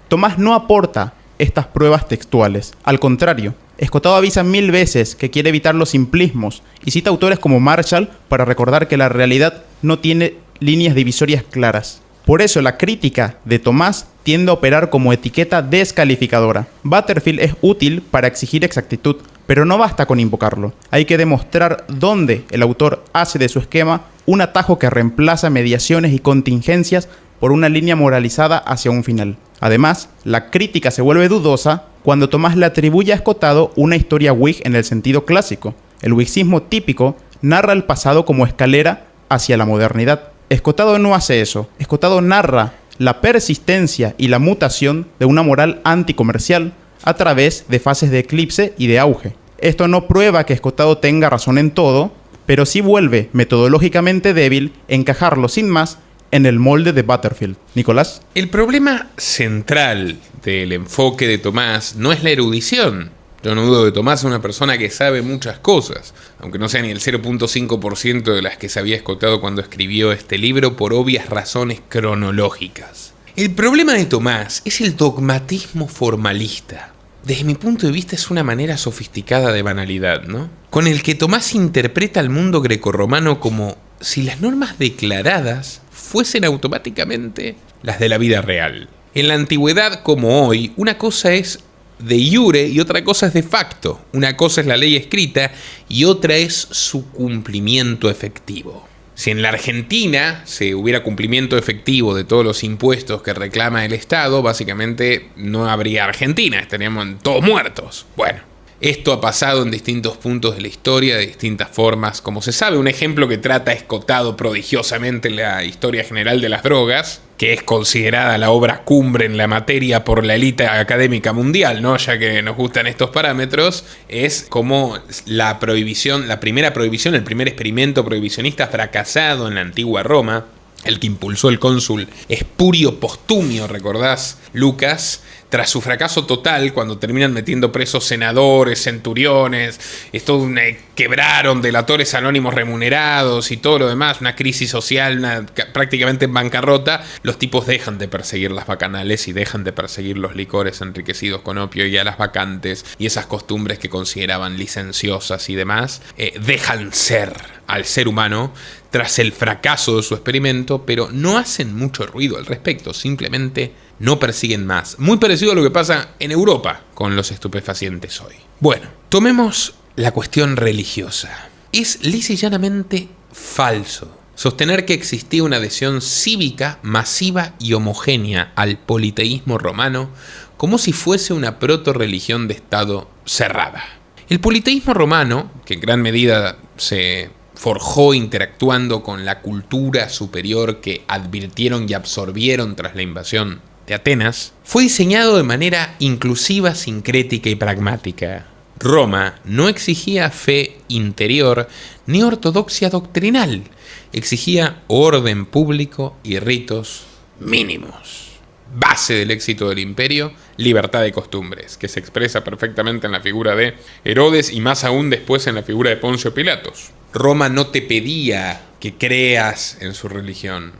Tomás no aporta estas pruebas textuales. Al contrario, Escotado avisa 1000 veces que quiere evitar los simplismos y cita autores como Marshall para recordar que la realidad no tiene líneas divisorias claras. Por eso la crítica de Tomás tiende a operar como etiqueta descalificadora. Butterfield es útil para exigir exactitud, pero no basta con invocarlo. Hay que demostrar dónde el autor hace de su esquema un atajo que reemplaza mediaciones y contingencias por una línea moralizada hacia un final. Además, la crítica se vuelve dudosa cuando Tomás le atribuye a Escotado una historia Whig en el sentido clásico. El Whigsismo típico narra el pasado como escalera hacia la modernidad. Escotado no hace eso. Escotado narra la persistencia y la mutación de una moral anticomercial a través de fases de eclipse y de auge. Esto no prueba que Escotado tenga razón en todo, pero sí vuelve metodológicamente débil encajarlo sin más en el molde de Butterfield. Nicolás. El problema central del enfoque de Tomás no es la erudición. Yo no dudo de Tomás, una persona que sabe muchas cosas, aunque no sea ni el 0.5% de las que se había Escotado cuando escribió este libro por obvias razones cronológicas. El problema de Tomás es el dogmatismo formalista. Desde mi punto de vista es una manera sofisticada de banalidad, ¿no? Con el que Tomás interpreta al mundo grecorromano como si las normas declaradas fuesen automáticamente las de la vida real. En la antigüedad como hoy, una cosa es de iure y otra cosa es de facto. Una cosa es la ley escrita y otra es su cumplimiento efectivo. Si en la Argentina se hubiera cumplimiento efectivo de todos los impuestos que reclama el Estado, básicamente no habría Argentina, estaríamos todos muertos. Bueno, esto ha pasado en distintos puntos de la historia, de distintas formas. Como se sabe, un ejemplo que trata Escotado prodigiosamente en la historia general de las drogas que es considerada la obra cumbre en la materia por la élite académica mundial, ¿no? Ya que nos gustan estos parámetros, es como la primera prohibición, el primer experimento prohibicionista fracasado en la antigua Roma, el que impulsó el cónsul Espurio Postumio, ¿recordás, Lucas? Tras su fracaso total, cuando terminan metiendo presos senadores, centuriones, quebraron delatores anónimos remunerados y todo lo demás, una crisis social prácticamente en bancarrota, los tipos dejan de perseguir las bacanales y dejan de perseguir los licores enriquecidos con opio y a las vacantes y esas costumbres que consideraban licenciosas y demás, dejan ser al ser humano tras el fracaso de su experimento, pero no hacen mucho ruido al respecto, simplemente no persiguen más. Muy parecido a lo que pasa en Europa con los estupefacientes hoy. Bueno, tomemos la cuestión religiosa. Es lisa y llanamente falso sostener que existía una adhesión cívica, masiva y homogénea al politeísmo romano como si fuese una proto-religión de Estado cerrada. El politeísmo romano, que en gran medida se forjó interactuando con la cultura superior que advirtieron y absorbieron tras la invasión de Atenas, fue diseñado de manera inclusiva, sincrética y pragmática. Roma no exigía fe interior ni ortodoxia doctrinal, exigía orden público y ritos mínimos. Base del éxito del imperio, libertad de costumbres, que se expresa perfectamente en la figura de Herodes y más aún después en la figura de Poncio Pilatos. Roma no te pedía que creas en su religión.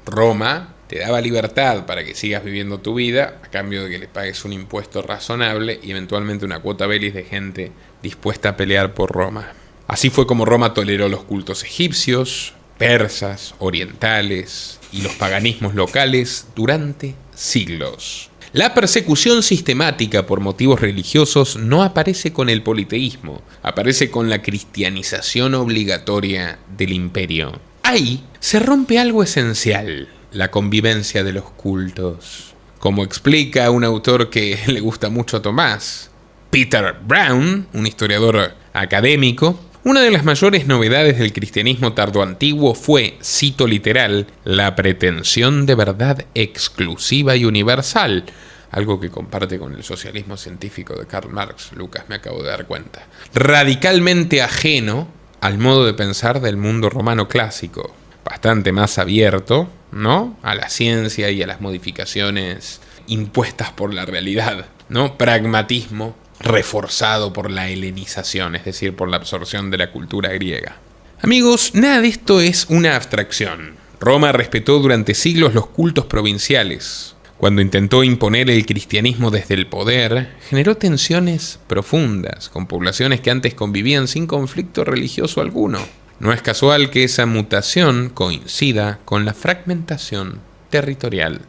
Roma te daba libertad para que sigas viviendo tu vida a cambio de que le pagues un impuesto razonable y eventualmente una cuota belis de gente dispuesta a pelear por Roma. Así fue como Roma toleró los cultos egipcios, persas, orientales y los paganismos locales durante siglos. La persecución sistemática por motivos religiosos no aparece con el politeísmo, aparece con la cristianización obligatoria del imperio. Ahí se rompe algo esencial: la convivencia de los cultos. Como explica un autor que le gusta mucho a Tomás, Peter Brown, un historiador académico, una de las mayores novedades del cristianismo tardoantiguo fue, cito literal, la pretensión de verdad exclusiva y universal, algo que comparte con el socialismo científico de Karl Marx, Lucas, me acabo de dar cuenta, radicalmente ajeno al modo de pensar del mundo romano clásico, bastante más abierto, ¿no?, a la ciencia y a las modificaciones impuestas por la realidad, ¿no? Pragmatismo reforzado por la helenización, es decir, por la absorción de la cultura griega. Amigos, nada de esto es una abstracción. Roma respetó durante siglos los cultos provinciales. Cuando intentó imponer el cristianismo desde el poder, generó tensiones profundas con poblaciones que antes convivían sin conflicto religioso alguno. No es casual que esa mutación coincida con la fragmentación territorial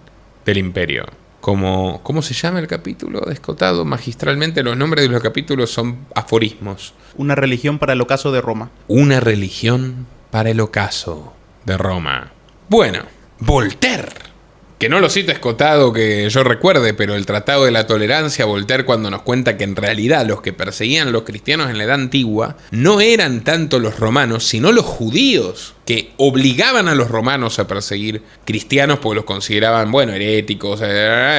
del imperio. ¿Cómo se llama el capítulo? Descotado magistralmente, los nombres de los capítulos son aforismos. Una religión para el ocaso de Roma. Una religión para el ocaso de Roma. Bueno, Voltaire, que no lo cito escotado que yo recuerde, pero el Tratado de la Tolerancia, Voltaire cuando nos cuenta que en realidad los que perseguían a los cristianos en la Edad Antigua no eran tanto los romanos, sino los judíos, que obligaban a los romanos a perseguir cristianos porque los consideraban, heréticos,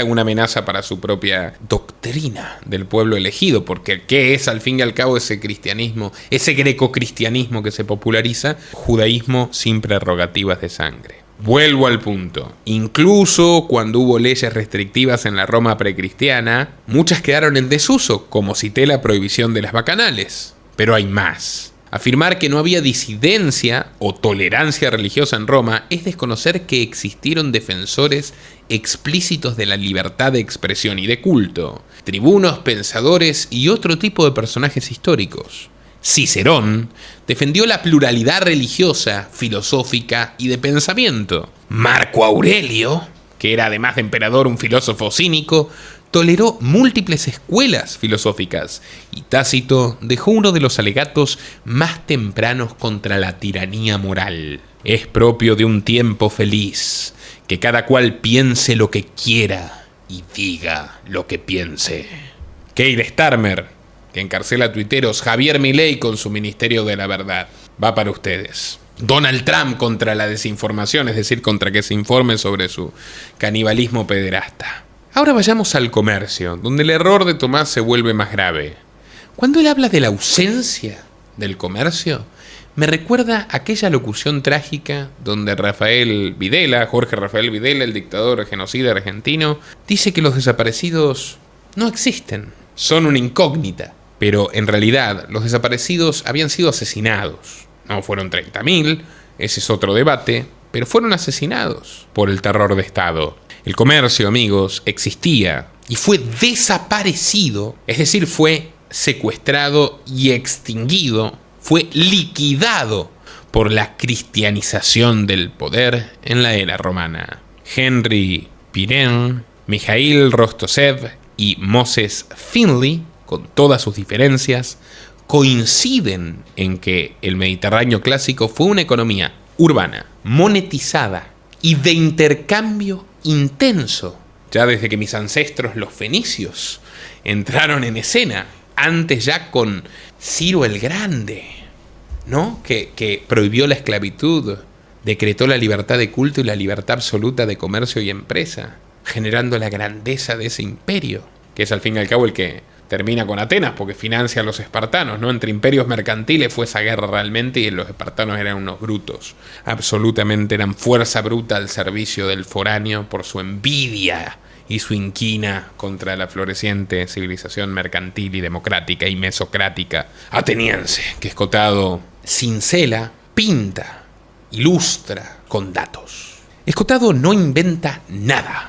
una amenaza para su propia doctrina del pueblo elegido, porque ¿qué es al fin y al cabo ese cristianismo, ese grecocristianismo que se populariza? Judaísmo sin prerrogativas de sangre. Vuelvo al punto. Incluso cuando hubo leyes restrictivas en la Roma precristiana, muchas quedaron en desuso, como cité la prohibición de las bacanales. Pero hay más. Afirmar que no había disidencia o tolerancia religiosa en Roma es desconocer que existieron defensores explícitos de la libertad de expresión y de culto, tribunos, pensadores y otro tipo de personajes históricos. Cicerón defendió la pluralidad religiosa, filosófica y de pensamiento. Marco Aurelio, que era además de emperador un filósofo cínico, toleró múltiples escuelas filosóficas, y Tácito dejó uno de los alegatos más tempranos contra la tiranía moral. Es propio de un tiempo feliz, que cada cual piense lo que quiera y diga lo que piense. Keir Starmer, que encarcela a tuiteros, Javier Milei con su Ministerio de la Verdad. Va para ustedes. Donald Trump contra la desinformación, es decir, contra que se informe sobre su canibalismo pederasta. Ahora vayamos al comercio, donde el error de Tomás se vuelve más grave. Cuando él habla de la ausencia del comercio, me recuerda aquella locución trágica donde Jorge Rafael Videla, el dictador genocida argentino, dice que los desaparecidos no existen, son una incógnita. Pero en realidad los desaparecidos habían sido asesinados. No fueron 30.000, ese es otro debate, pero fueron asesinados por el terror de Estado. El comercio, amigos, existía y fue desaparecido, es decir, fue secuestrado y extinguido, fue liquidado por la cristianización del poder en la era romana. Henry Pirenne, Mikhail Rostoshev y Moses Finley, con todas sus diferencias, coinciden en que el Mediterráneo clásico fue una economía urbana, monetizada y de intercambio intenso, ya desde que mis ancestros los fenicios entraron en escena, antes ya con Ciro el Grande, ¿no? Que prohibió la esclavitud, decretó la libertad de culto y la libertad absoluta de comercio y empresa, generando la grandeza de ese imperio, que es al fin y al cabo el que termina con Atenas, porque financia a los espartanos, ¿no? Entre imperios mercantiles fue esa guerra realmente, y los espartanos eran unos brutos. Absolutamente eran fuerza bruta al servicio del foráneo por su envidia y su inquina contra la floreciente civilización mercantil y democrática y mesocrática ateniense, que Escotado cincela, pinta, ilustra con datos. Escotado no inventa nada.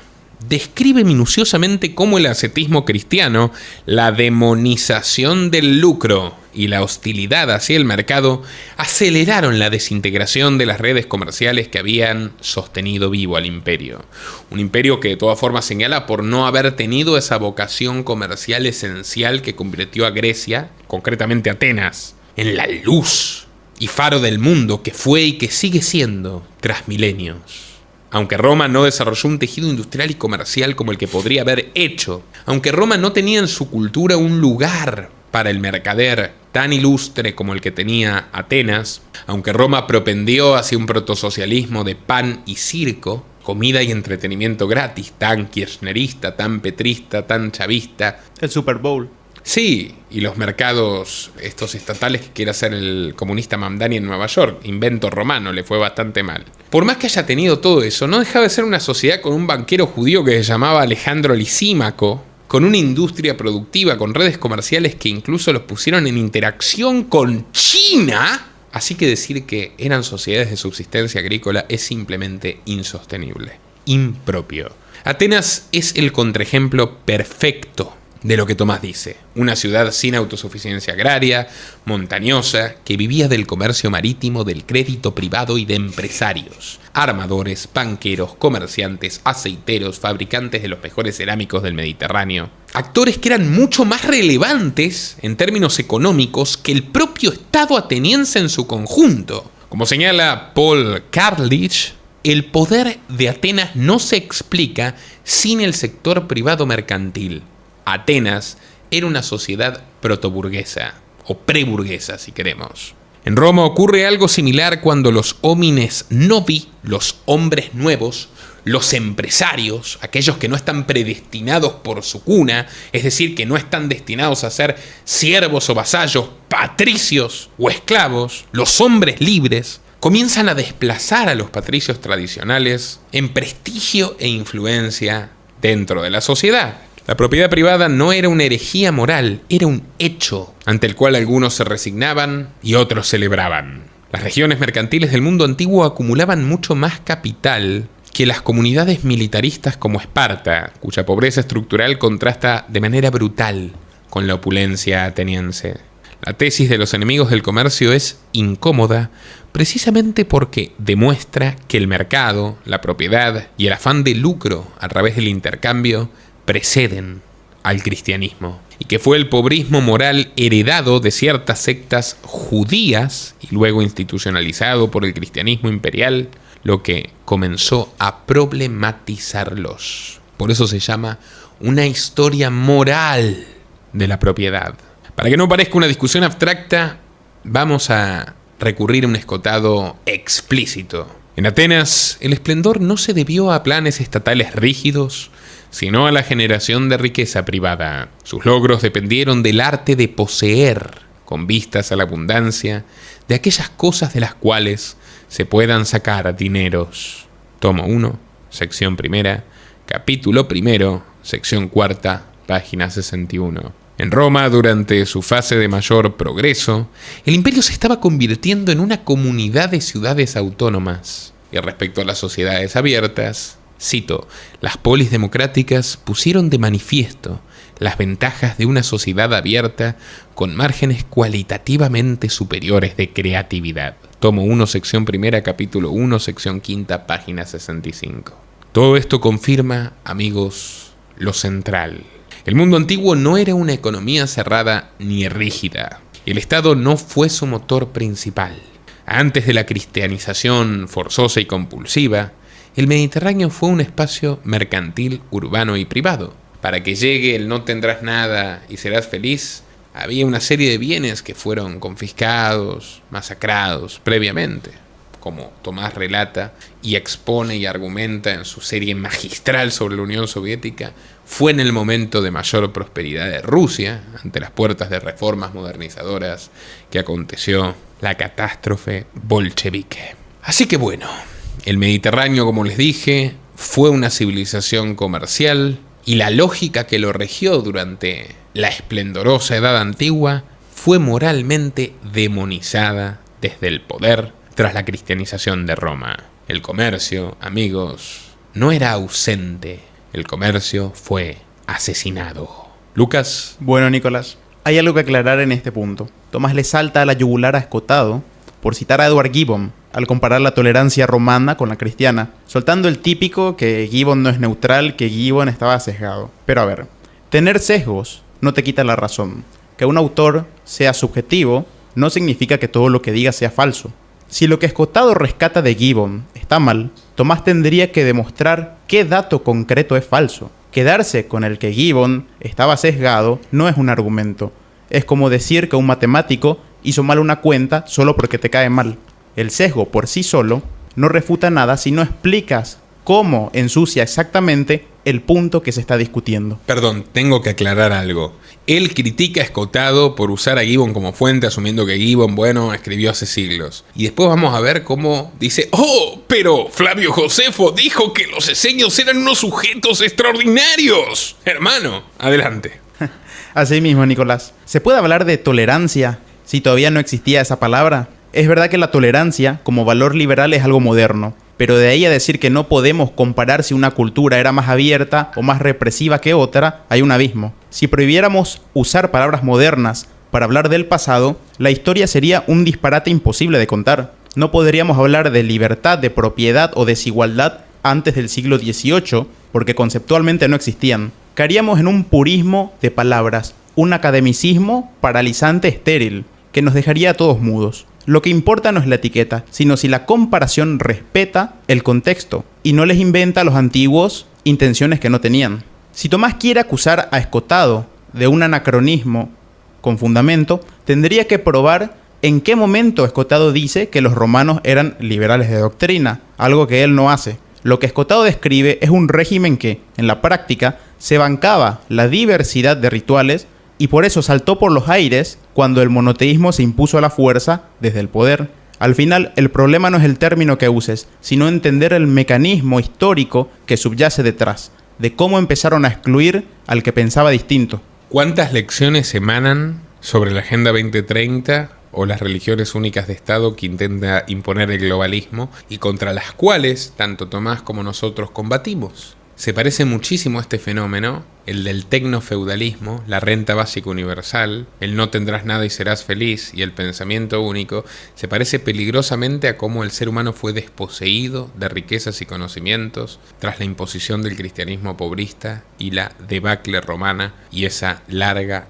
Describe minuciosamente cómo el ascetismo cristiano, la demonización del lucro y la hostilidad hacia el mercado aceleraron la desintegración de las redes comerciales que habían sostenido vivo al imperio. Un imperio que de todas formas señala por no haber tenido esa vocación comercial esencial que convirtió a Grecia, concretamente Atenas, en la luz y faro del mundo que fue y que sigue siendo tras milenios. Aunque Roma no desarrolló un tejido industrial y comercial como el que podría haber hecho, aunque Roma no tenía en su cultura un lugar para el mercader tan ilustre como el que tenía Atenas, aunque Roma propendió hacia un protosocialismo de pan y circo, comida y entretenimiento gratis, tan kirchnerista, tan petrista, tan chavista. El Super Bowl. Sí, y los mercados estos estatales que quiere hacer el comunista Mamdani en Nueva York, invento romano, le fue bastante mal. Por más que haya tenido todo eso, no dejaba de ser una sociedad con un banquero judío que se llamaba Alejandro Lisímaco, con una industria productiva, con redes comerciales que incluso los pusieron en interacción con China. Así que decir que eran sociedades de subsistencia agrícola es simplemente insostenible, impropio. Atenas es el contraejemplo perfecto de lo que Tomás dice, una ciudad sin autosuficiencia agraria, montañosa, que vivía del comercio marítimo, del crédito privado y de empresarios, armadores, banqueros, comerciantes, aceiteros, fabricantes de los mejores cerámicos del Mediterráneo, actores que eran mucho más relevantes en términos económicos que el propio Estado ateniense en su conjunto. Como señala Paul Cartledge, el poder de Atenas no se explica sin el sector privado mercantil. Atenas era una sociedad protoburguesa, o preburguesa si queremos. En Roma ocurre algo similar cuando los homines novi, los hombres nuevos, los empresarios, aquellos que no están predestinados por su cuna, es decir, que no están destinados a ser siervos o vasallos, patricios o esclavos, los hombres libres, comienzan a desplazar a los patricios tradicionales en prestigio e influencia dentro de la sociedad. La propiedad privada no era una herejía moral, era un hecho ante el cual algunos se resignaban y otros celebraban. Las regiones mercantiles del mundo antiguo acumulaban mucho más capital que las comunidades militaristas como Esparta, cuya pobreza estructural contrasta de manera brutal con la opulencia ateniense. La tesis de los enemigos del comercio es incómoda precisamente porque demuestra que el mercado, la propiedad y el afán de lucro a través del intercambio preceden al cristianismo, y que fue el pobrismo moral heredado de ciertas sectas judías y luego institucionalizado por el cristianismo imperial lo que comenzó a problematizarlos. Por eso se llama una historia moral de la propiedad. Para que no parezca una discusión abstracta, vamos a recurrir a un escotado explícito. En Atenas, el esplendor no se debió a planes estatales rígidos, sino a la generación de riqueza privada. Sus logros dependieron del arte de poseer, con vistas a la abundancia, de aquellas cosas de las cuales se puedan sacar dineros. Tomo 1, sección 1, capítulo 1, sección 4, página 61. En Roma, durante su fase de mayor progreso, el imperio se estaba convirtiendo en una comunidad de ciudades autónomas. Y respecto a las sociedades abiertas, cito, las polis democráticas pusieron de manifiesto las ventajas de una sociedad abierta con márgenes cualitativamente superiores de creatividad. Tomo 1, sección 1, capítulo 1, sección 5, página 65. Todo esto confirma, amigos, lo central. El mundo antiguo no era una economía cerrada ni rígida. El Estado no fue su motor principal. Antes de la cristianización forzosa y compulsiva, el Mediterráneo fue un espacio mercantil, urbano y privado. Para que llegue el no tendrás nada y serás feliz, había una serie de bienes que fueron confiscados, masacrados previamente, como Tomás relata y expone y argumenta en su serie magistral sobre la Unión Soviética. Fue en el momento de mayor prosperidad de Rusia, ante las puertas de reformas modernizadoras, que aconteció la catástrofe bolchevique. Así que bueno, el Mediterráneo, como les dije, fue una civilización comercial y la lógica que lo regió durante la esplendorosa Edad Antigua fue moralmente demonizada desde el poder tras la cristianización de Roma. El comercio, amigos, no era ausente. El comercio fue asesinado. Lucas. Bueno, Nicolás, hay algo que aclarar en este punto. Tomás le salta a la yugular a Escotado por citar a Edward Gibbon al comparar la tolerancia romana con la cristiana, soltando el típico que Gibbon no es neutral, que Gibbon estaba sesgado. Pero a ver, tener sesgos no te quita la razón. Que un autor sea subjetivo no significa que todo lo que diga sea falso. Si lo que Escotado rescata de Gibbon está mal, Tomás tendría que demostrar qué dato concreto es falso. Quedarse con el que Gibbon estaba sesgado no es un argumento. Es como decir que un matemático hizo mal una cuenta solo porque te cae mal. El sesgo por sí solo no refuta nada si no explicas cómo ensucia exactamente el punto que se está discutiendo. Perdón, tengo que aclarar algo. Él critica a Escotado por usar a Gibbon como fuente, asumiendo que Gibbon, bueno, escribió hace siglos. Y después vamos a ver cómo dice, ¡oh! Pero Flavio Josefo dijo que los esenios eran unos sujetos extraordinarios. Hermano, adelante. Así mismo, Nicolás. ¿Se puede hablar de tolerancia si todavía no existía esa palabra? Es verdad que la tolerancia, como valor liberal, es algo moderno. Pero de ahí a decir que no podemos comparar si una cultura era más abierta o más represiva que otra, hay un abismo. Si prohibiéramos usar palabras modernas para hablar del pasado, la historia sería un disparate imposible de contar. No podríamos hablar de libertad, de propiedad o desigualdad antes del siglo XVIII, porque conceptualmente no existían. Caeríamos en un purismo de palabras, un academicismo paralizante estéril, que nos dejaría a todos mudos. Lo que importa no es la etiqueta, sino si la comparación respeta el contexto y no les inventa a los antiguos intenciones que no tenían. Si Tomás quiere acusar a Escotado de un anacronismo con fundamento, tendría que probar en qué momento Escotado dice que los romanos eran liberales de doctrina, algo que él no hace. Lo que Escotado describe es un régimen que, en la práctica, se bancaba la diversidad de rituales y por eso saltó por los aires cuando el monoteísmo se impuso a la fuerza desde el poder. Al final, el problema no es el término que uses, sino entender el mecanismo histórico que subyace detrás, de cómo empezaron a excluir al que pensaba distinto. ¿Cuántas lecciones emanan sobre la Agenda 2030 o las religiones únicas de Estado que intenta imponer el globalismo y contra las cuales tanto Tomás como nosotros combatimos? Se parece muchísimo a este fenómeno, el del tecnofeudalismo, la renta básica universal, el no tendrás nada y serás feliz y el pensamiento único, se parece peligrosamente a cómo el ser humano fue desposeído de riquezas y conocimientos tras la imposición del cristianismo pobrista y la debacle romana y esa larga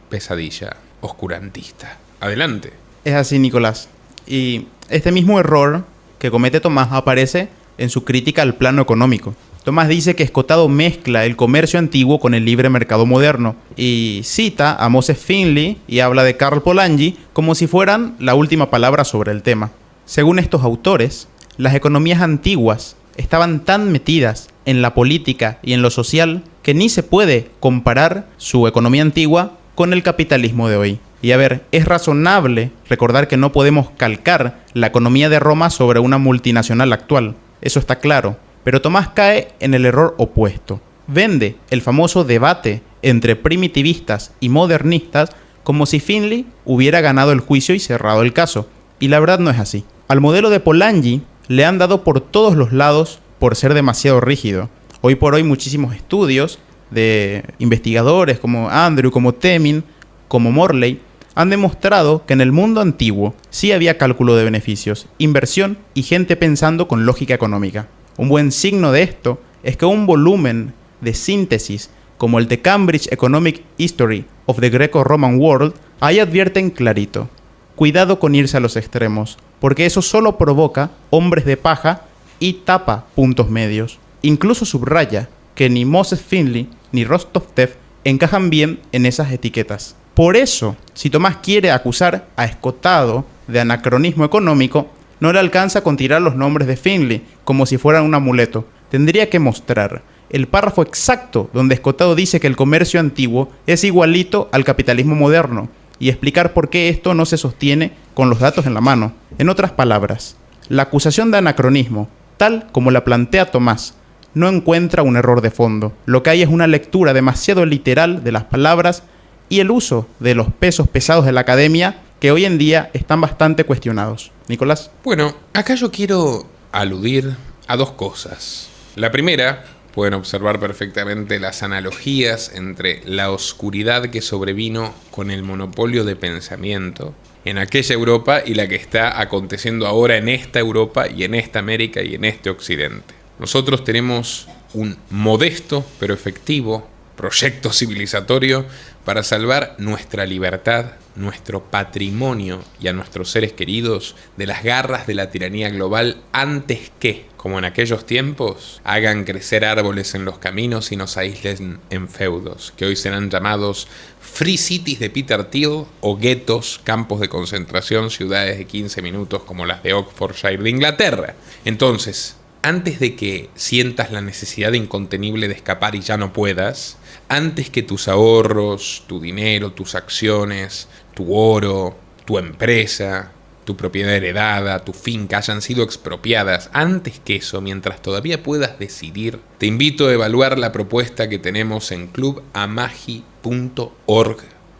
pesadilla oscurantista. Adelante. Es así, Nicolás. Y este mismo error que comete Tomás aparece en su crítica al plano económico. Tomás dice que Escotado mezcla el comercio antiguo con el libre mercado moderno y cita a Moses Finley y habla de Karl Polanyi como si fueran la última palabra sobre el tema. Según estos autores, las economías antiguas estaban tan metidas en la política y en lo social que ni se puede comparar su economía antigua con el capitalismo de hoy. Y a ver, es razonable recordar que no podemos calcar la economía de Roma sobre una multinacional actual, eso está claro, pero Tomás cae en el error opuesto. Vende el famoso debate entre primitivistas y modernistas como si Finley hubiera ganado el juicio y cerrado el caso, y la verdad no es así. Al modelo de Polanyi le han dado por todos los lados por ser demasiado rígido. Hoy por hoy muchísimos estudios de investigadores como Andrew, como Temin, como Morley, han demostrado que en el mundo antiguo sí había cálculo de beneficios, inversión y gente pensando con lógica económica. Un buen signo de esto es que un volumen de síntesis como el de Cambridge Economic History of the Greco-Roman World, ahí advierten clarito: cuidado con irse a los extremos, porque eso solo provoca hombres de paja y tapa puntos medios. Incluso subraya que ni Moses Finley ni Rostov-Tev encajan bien en esas etiquetas. Por eso, si Tomás quiere acusar a Escotado de anacronismo económico, no le alcanza con tirar los nombres de Finley como si fueran un amuleto. Tendría que mostrar el párrafo exacto donde Escotado dice que el comercio antiguo es igualito al capitalismo moderno y explicar por qué esto no se sostiene con los datos en la mano. En otras palabras, la acusación de anacronismo, tal como la plantea Tomás, no encuentra un error de fondo. Lo que hay es una lectura demasiado literal de las palabras y el uso de los pesos pesados de la academia que hoy en día están bastante cuestionados. Nicolás. Bueno, acá yo quiero aludir a dos cosas. La primera, pueden observar perfectamente las analogías entre la oscuridad que sobrevino con el monopolio de pensamiento en aquella Europa y la que está aconteciendo ahora en esta Europa y en esta América y en este Occidente. Nosotros tenemos un modesto pero efectivo proyecto civilizatorio para salvar nuestra libertad, nuestro patrimonio y a nuestros seres queridos de las garras de la tiranía global antes que, como en aquellos tiempos, hagan crecer árboles en los caminos y nos aíslen en feudos, que hoy serán llamados Free Cities de Peter Thiel o guetos, campos de concentración, ciudades de 15 minutos como las de Oxfordshire de Inglaterra. Entonces, antes de que sientas la necesidad incontenible de escapar y ya no puedas, antes que tus ahorros, tu dinero, tus acciones, tu oro, tu empresa, tu propiedad heredada, tu finca hayan sido expropiadas, antes que eso, mientras todavía puedas decidir, te invito a evaluar la propuesta que tenemos en clubamagi.org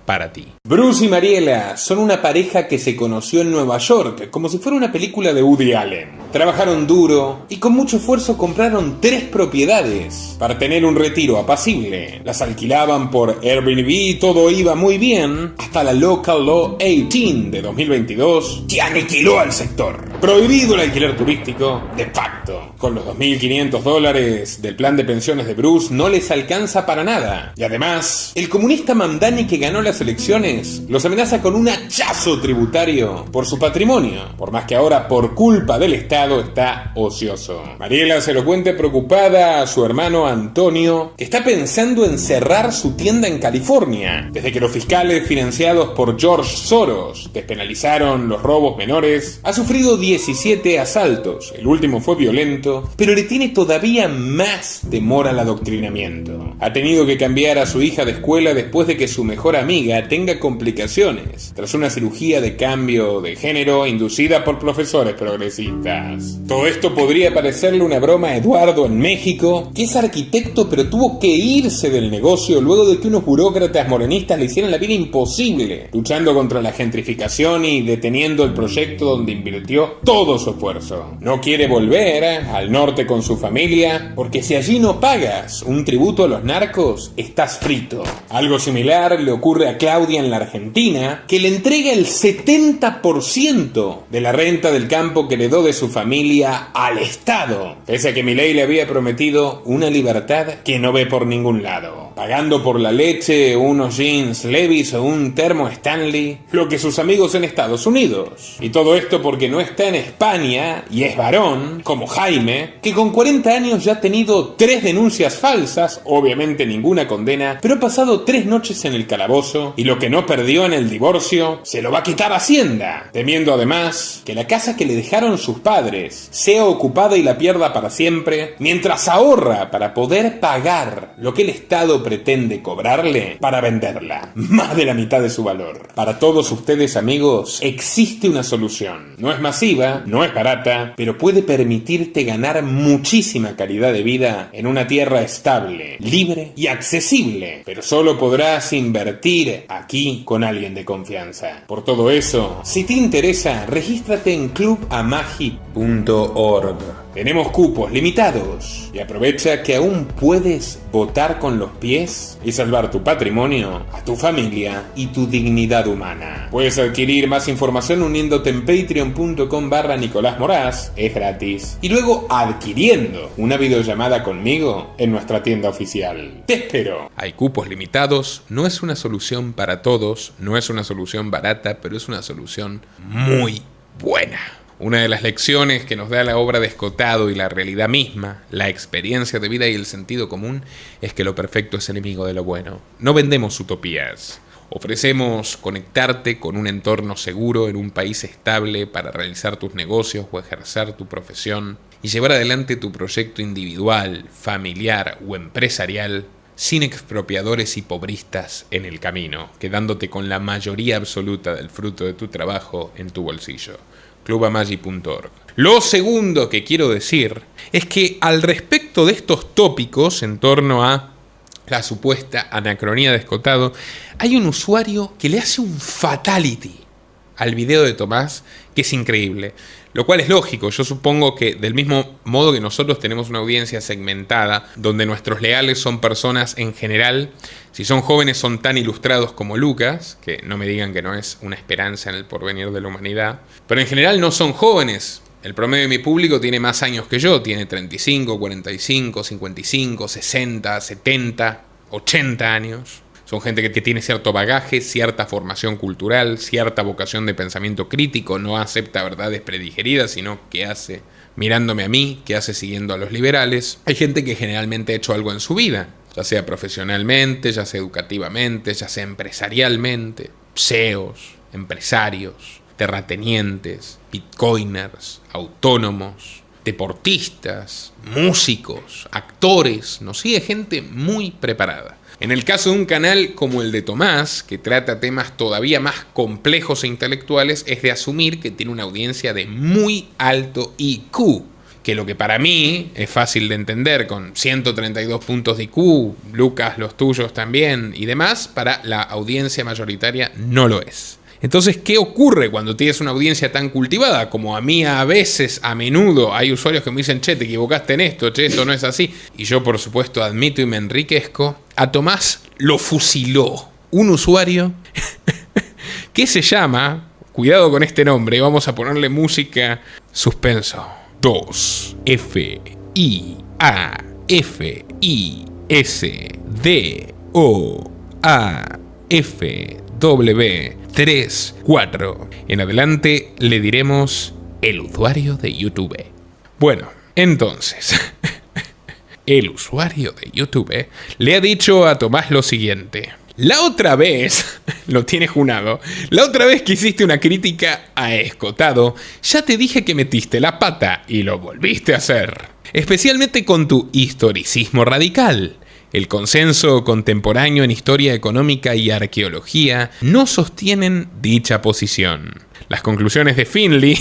para ti. Bruce y Mariela son una pareja que se conoció en Nueva York, como si fuera una película de Woody Allen. Trabajaron duro y con mucho esfuerzo compraron 3 propiedades para tener un retiro apacible. Las alquilaban por Airbnb y todo iba muy bien, hasta la Local Law 18 de 2022 que aniquiló al sector. Prohibido el alquiler turístico, de facto. Con los $2.500 del plan de pensiones de Bruce no les alcanza para nada. Y además, el comunista Mamdani que ganó las elecciones los amenaza con un hachazo tributario por su patrimonio, por más que ahora por culpa del Estado está ocioso. Mariela se lo cuenta preocupada a su hermano Antonio, que está pensando en cerrar su tienda en California. Desde que los fiscales financiados por George Soros despenalizaron los robos menores, ha sufrido 17 asaltos. El último fue violento, pero le tiene todavía más temor al adoctrinamiento. Ha tenido que cambiar a su hija de escuela después de que su mejor amiga tenga complicaciones tras una cirugía de cambio de género inducida por profesores progresistas. Todo esto podría parecerle una broma a Eduardo en México, que es arquitecto pero tuvo que irse del negocio luego de que unos burócratas morenistas le hicieran la vida imposible, luchando contra la gentrificación y deteniendo el proyecto donde invirtió todo su esfuerzo. No quiere volver al norte con su familia, porque si allí no pagas un tributo a los narcos, estás frito. Algo similar le ocurre a tía Claudia en la Argentina, que le entrega el 70% de la renta del campo que heredó de su familia al Estado, pese a que Milei le había prometido una libertad que no ve por ningún lado, pagando por la leche, unos jeans Levi's o un termo Stanley, lo que sus amigos en Estados Unidos. Y todo esto porque no está en España y es varón, como Jaime, que con 40 años ya ha tenido 3 denuncias falsas, obviamente ninguna condena, pero ha pasado 3 noches en el calabozo y lo que no perdió en el divorcio se lo va a quitar Hacienda, temiendo además que la casa que le dejaron sus padres sea ocupada y la pierda para siempre, mientras ahorra para poder pagar lo que el Estado pretende cobrarle para venderla, más de la mitad de su valor. Para todos ustedes, amigos, existe una solución. No es masiva, no es barata, pero puede permitirte ganar muchísima calidad de vida en una tierra estable, libre y accesible, pero solo podrás invertir aquí con alguien de confianza. Por todo eso, si te interesa, regístrate en clubamagi.org. Tenemos cupos limitados y aprovecha que aún puedes votar con los pies y salvar tu patrimonio, a tu familia y tu dignidad humana. Puedes adquirir más información uniéndote en patreon.com/Nicolás Moraz, es gratis, y luego adquiriendo una videollamada conmigo en nuestra tienda oficial. ¡Te espero! Hay cupos limitados, no es una solución para todos, no es una solución barata, pero es una solución muy buena. Una de las lecciones que nos da la obra de Escotado y la realidad misma, la experiencia de vida y el sentido común, es que lo perfecto es enemigo de lo bueno. No vendemos utopías. Ofrecemos conectarte con un entorno seguro en un país estable para realizar tus negocios o ejercer tu profesión y llevar adelante tu proyecto individual, familiar o empresarial sin expropiadores y pobristas en el camino, quedándote con la mayoría absoluta del fruto de tu trabajo en tu bolsillo. clubamagi.org. Lo segundo que quiero decir es que al respecto de estos tópicos en torno a la supuesta anacronía de Escotado, hay un usuario que le hace un fatality al video de Tomás que es increíble. Lo cual es lógico, yo supongo que del mismo modo que nosotros tenemos una audiencia segmentada, donde nuestros leales son personas en general, si son jóvenes son tan ilustrados como Lucas, que no me digan que no es una esperanza en el porvenir de la humanidad, pero en general no son jóvenes. El promedio de mi público tiene más años que yo, tiene 35, 45, 55, 60, 70, 80 años. Son gente que tiene cierto bagaje, cierta formación cultural, cierta vocación de pensamiento crítico, no acepta verdades predigeridas, sino que hace mirándome a mí, que hace siguiendo a los liberales. Hay gente que generalmente ha hecho algo en su vida, ya sea profesionalmente, ya sea educativamente, ya sea empresarialmente, CEOs, empresarios, terratenientes, bitcoiners, autónomos, deportistas, músicos, actores, nos sigue gente muy preparada. En el caso de un canal como el de Tomás, que trata temas todavía más complejos e intelectuales, es de asumir que tiene una audiencia de muy alto IQ, que lo que para mí es fácil de entender, con 132 puntos de IQ, Lucas los tuyos también y demás, para la audiencia mayoritaria no lo es. Entonces, ¿qué ocurre cuando tienes una audiencia tan cultivada? Como a mí a veces, a menudo, hay usuarios que me dicen, che, te equivocaste en esto, che, esto no es así. Y yo, por supuesto, admito y me enriquezco. A Tomás lo fusiló un usuario que se llama, cuidado con este nombre, vamos a ponerle música suspenso. 2FIAFISDOAFW34. En adelante le diremos el usuario de YouTube. Bueno, entonces, el usuario de YouTube le ha dicho a Tomás lo siguiente. La otra vez, lo tienes junado, la otra vez que hiciste una crítica a Escotado, ya te dije que metiste la pata y lo volviste a hacer. Especialmente con tu historicismo radical. El consenso contemporáneo en historia económica y arqueología no sostienen dicha posición. Las conclusiones de Finley,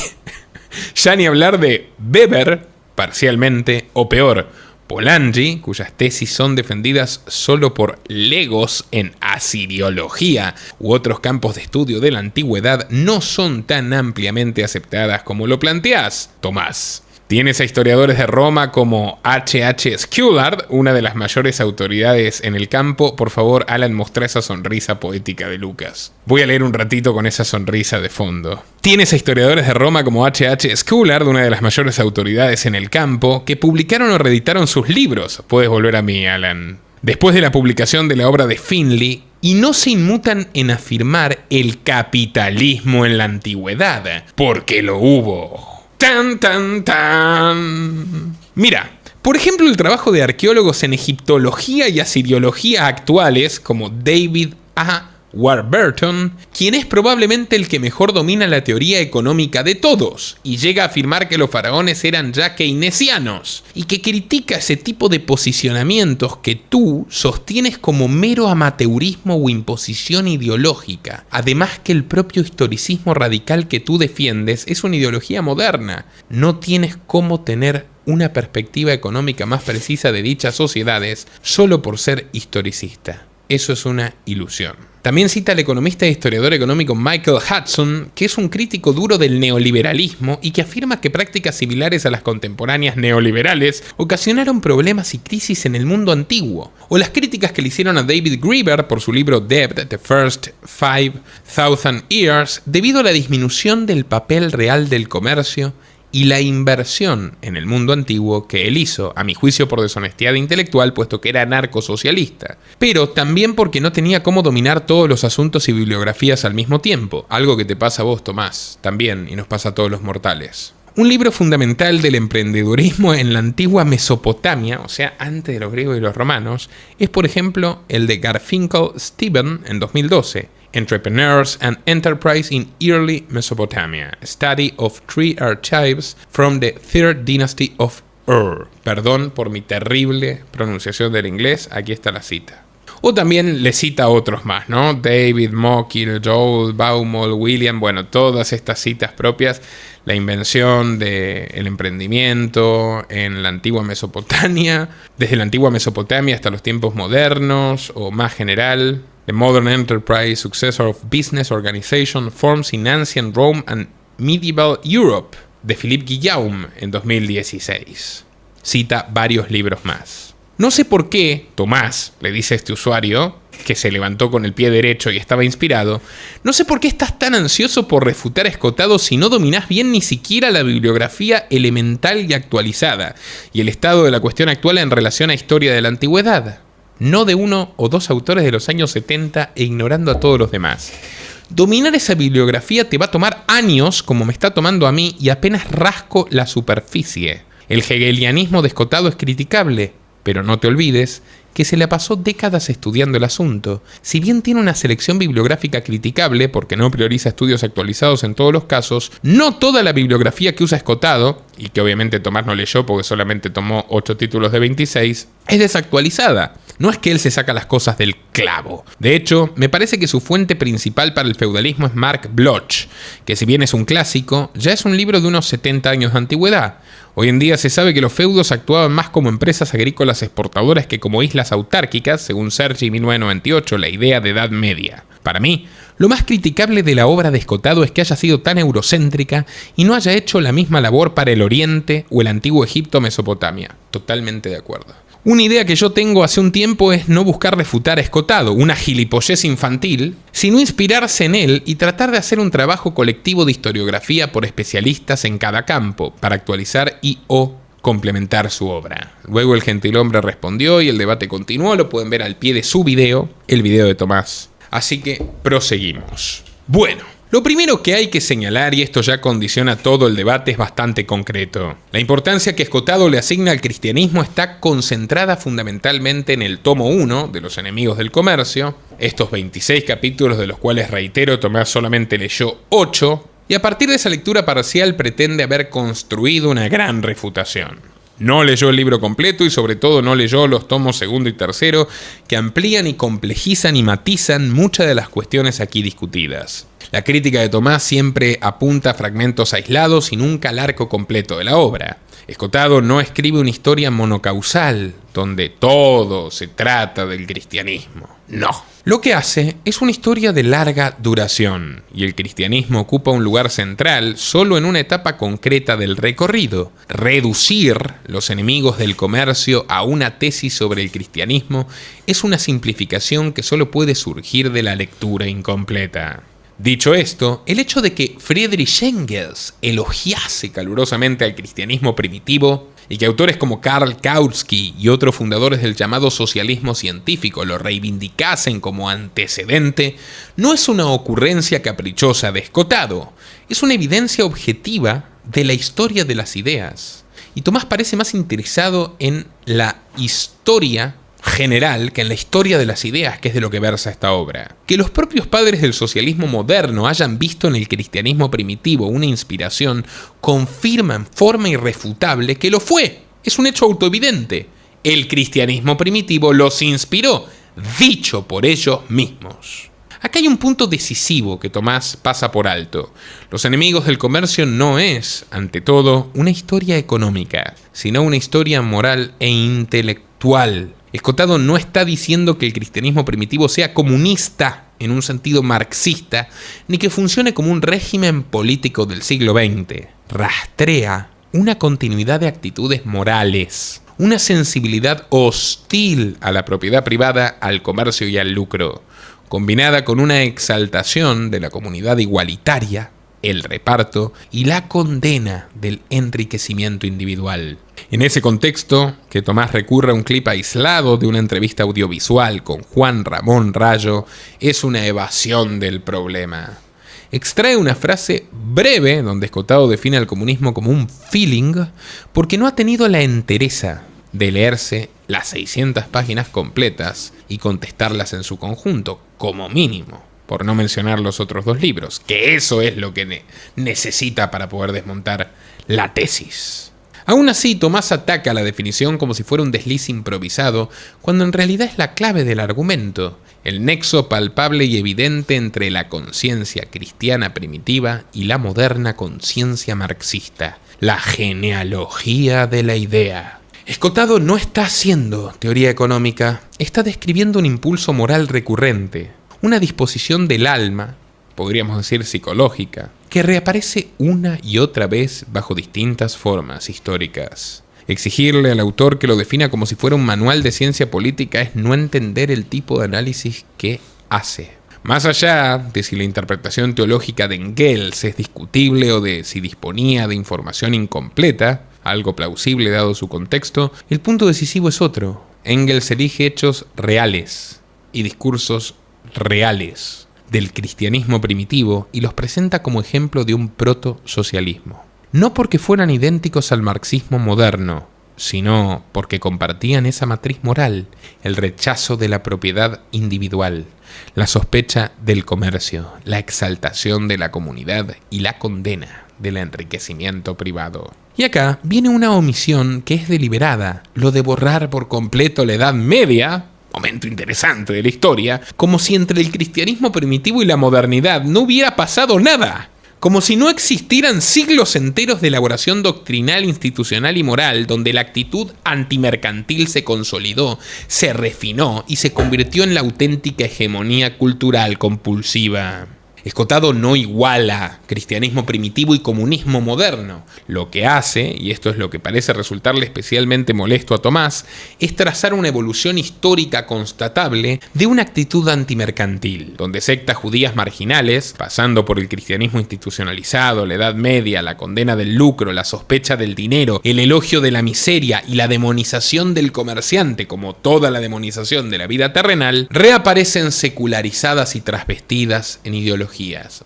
ya ni hablar de Weber, parcialmente, o peor, Polanyi, cuyas tesis son defendidas solo por legos en asiriología u otros campos de estudio de la antigüedad, no son tan ampliamente aceptadas como lo planteás, Tomás. Tienes a historiadores de Roma como H.H. Scullard, una de las mayores autoridades en el campo. Por favor, Alan, mostrá esa sonrisa poética de Lucas. Voy a leer un ratito con esa sonrisa de fondo. Tienes a historiadores de Roma como H.H. Scullard, una de las mayores autoridades en el campo, que publicaron o reeditaron sus libros. Puedes volver a mí, Alan. Después de la publicación de la obra de Finley, y no se inmutan en afirmar el capitalismo en la antigüedad, porque lo hubo. ¡Tan, tan, tan! Mira, por ejemplo, el trabajo de arqueólogos en egiptología y asiriología actuales, como David A. Warburton, quien es probablemente el que mejor domina la teoría económica de todos, y llega a afirmar que los faraones eran ya keynesianos, y que critica ese tipo de posicionamientos que tú sostienes como mero amateurismo o imposición ideológica, además que el propio historicismo radical que tú defiendes es una ideología moderna. No tienes cómo tener una perspectiva económica más precisa de dichas sociedades solo por ser historicista. Eso es una ilusión. También cita al economista e historiador económico Michael Hudson, que es un crítico duro del neoliberalismo y que afirma que prácticas similares a las contemporáneas neoliberales ocasionaron problemas y crisis en el mundo antiguo. O las críticas que le hicieron a David Graeber por su libro Debt, The First 5,000 Years, debido a la disminución del papel real del comercio y la inversión en el mundo antiguo que él hizo, a mi juicio por deshonestidad intelectual, puesto que era anarcosocialista, pero también porque no tenía cómo dominar todos los asuntos y bibliografías al mismo tiempo, algo que te pasa a vos, Tomás, también, y nos pasa a todos los mortales. Un libro fundamental del emprendedurismo en la antigua Mesopotamia, o sea, antes de los griegos y los romanos, es por ejemplo el de Garfinkel Stephen en 2012, Entrepreneurs and Enterprise in Early Mesopotamia, a Study of Three Archives from the Third Dynasty of Ur. Perdón por mi terrible pronunciación del inglés, aquí está la cita. O también le cita a otros más, ¿no? David, Mockil, Joel, Baumol, William, bueno, todas estas citas propias. La invención del emprendimiento en la antigua Mesopotamia, desde la antigua Mesopotamia hasta los tiempos modernos, o más general, The Modern Enterprise, Successor of Business Organization, Forms in Ancient Rome and Medieval Europe, de Philippe Guillaume en 2016. Cita varios libros más. No sé por qué, Tomás, le dice este usuario, que se levantó con el pie derecho y estaba inspirado, no sé por qué estás tan ansioso por refutar a Escotado si no dominás bien ni siquiera la bibliografía elemental y actualizada, y el estado de la cuestión actual en relación a historia de la antigüedad. No de uno o dos autores de los años 70 e ignorando a todos los demás. Dominar esa bibliografía te va a tomar años, como me está tomando a mí, y apenas rasco la superficie. El hegelianismo de Escotado es criticable, pero no te olvides que se le pasó décadas estudiando el asunto. Si bien tiene una selección bibliográfica criticable, porque no prioriza estudios actualizados en todos los casos, no toda la bibliografía que usa Escotado, y que obviamente Tomás no leyó porque solamente tomó 8 títulos de 26, es desactualizada. No es que él se saca las cosas del clavo. De hecho, me parece que su fuente principal para el feudalismo es Mark Bloch, que si bien es un clásico, ya es un libro de unos 70 años de antigüedad. Hoy en día se sabe que los feudos actuaban más como empresas agrícolas exportadoras que como islas autárquicas, según Sergi 1998, la idea de Edad Media. Para mí, lo más criticable de la obra de Escotado es que haya sido tan eurocéntrica y no haya hecho la misma labor para el Oriente o el antiguo Egipto o Mesopotamia. Totalmente de acuerdo. Una idea que yo tengo hace un tiempo es no buscar refutar a Escotado, una gilipollez infantil, sino inspirarse en él y tratar de hacer un trabajo colectivo de historiografía por especialistas en cada campo, para actualizar y o complementar su obra. Luego el gentilhombre respondió y el debate continuó, lo pueden ver al pie de su video, el video de Tomás. Así que proseguimos. Bueno, lo primero que hay que señalar, y esto ya condiciona todo el debate, es bastante concreto. La importancia que Escotado le asigna al cristianismo está concentrada fundamentalmente en el tomo 1 de Los Enemigos del Comercio, estos 26 capítulos de los cuales, reitero, Tomás solamente leyó 8, y a partir de esa lectura parcial pretende haber construido una gran refutación. No leyó el libro completo y sobre todo no leyó los tomos 2 y 3 que amplían y complejizan y matizan muchas de las cuestiones aquí discutidas. La crítica de Tomás siempre apunta a fragmentos aislados y nunca al arco completo de la obra. Escotado no escribe una historia monocausal donde todo se trata del cristianismo. No. Lo que hace es una historia de larga duración, y el cristianismo ocupa un lugar central solo en una etapa concreta del recorrido. Reducir los enemigos del comercio a una tesis sobre el cristianismo es una simplificación que solo puede surgir de la lectura incompleta. Dicho esto, el hecho de que Friedrich Engels elogiase calurosamente al cristianismo primitivo y que autores como Karl Kautsky y otros fundadores del llamado socialismo científico lo reivindicasen como antecedente, no es una ocurrencia caprichosa de Escotado, es una evidencia objetiva de la historia de las ideas. Y Tomás parece más interesado en la historia general que en la historia de las ideas, que es de lo que versa esta obra. Que los propios padres del socialismo moderno hayan visto en el cristianismo primitivo una inspiración, confirma en forma irrefutable que lo fue. Es un hecho autoevidente. El cristianismo primitivo los inspiró, dicho por ellos mismos. Acá hay un punto decisivo que Tomás pasa por alto. Los enemigos del comercio no es, ante todo, una historia económica, sino una historia moral e intelectual. Escotado no está diciendo que el cristianismo primitivo sea comunista en un sentido marxista, ni que funcione como un régimen político del siglo XX. Rastrea una continuidad de actitudes morales, una sensibilidad hostil a la propiedad privada, al comercio y al lucro, combinada con una exaltación de la comunidad igualitaria, el reparto y la condena del enriquecimiento individual. En ese contexto, que Tomás recurre a un clip aislado de una entrevista audiovisual con Juan Ramón Rayo es una evasión del problema. Extrae una frase breve donde Escotado define al comunismo como un feeling porque no ha tenido la entereza de leerse las 600 páginas completas y contestarlas en su conjunto, como mínimo, por no mencionar los otros 2 libros, que eso es lo que necesita para poder desmontar la tesis. Aún así, Tomás ataca la definición como si fuera un desliz improvisado, cuando en realidad es la clave del argumento, el nexo palpable y evidente entre la conciencia cristiana primitiva y la moderna conciencia marxista, la genealogía de la idea. Escotado no está haciendo teoría económica, está describiendo un impulso moral recurrente, una disposición del alma, podríamos decir psicológica, que reaparece una y otra vez bajo distintas formas históricas. Exigirle al autor que lo defina como si fuera un manual de ciencia política es no entender el tipo de análisis que hace. Más allá de si la interpretación teológica de Engels es discutible o de si disponía de información incompleta, algo plausible dado su contexto, el punto decisivo es otro. Engels elige hechos reales y discursos reales del cristianismo primitivo y los presenta como ejemplo de un proto-socialismo. No porque fueran idénticos al marxismo moderno, sino porque compartían esa matriz moral, el rechazo de la propiedad individual, la sospecha del comercio, la exaltación de la comunidad y la condena del enriquecimiento privado. Y acá viene una omisión que es deliberada, lo de borrar por completo la Edad Media, momento interesante de la historia, como si entre el cristianismo primitivo y la modernidad no hubiera pasado nada. Como si no existieran siglos enteros de elaboración doctrinal, institucional y moral, donde la actitud antimercantil se consolidó, se refinó y se convirtió en la auténtica hegemonía cultural compulsiva. Escotado no iguala cristianismo primitivo y comunismo moderno. Lo que hace, y esto es lo que parece resultarle especialmente molesto a Tomás, es trazar una evolución histórica constatable de una actitud antimercantil, donde sectas judías marginales, pasando por el cristianismo institucionalizado, la Edad Media, la condena del lucro, la sospecha del dinero, el elogio de la miseria y la demonización del comerciante, como toda la demonización de la vida terrenal, reaparecen secularizadas y trasvestidas en ideologías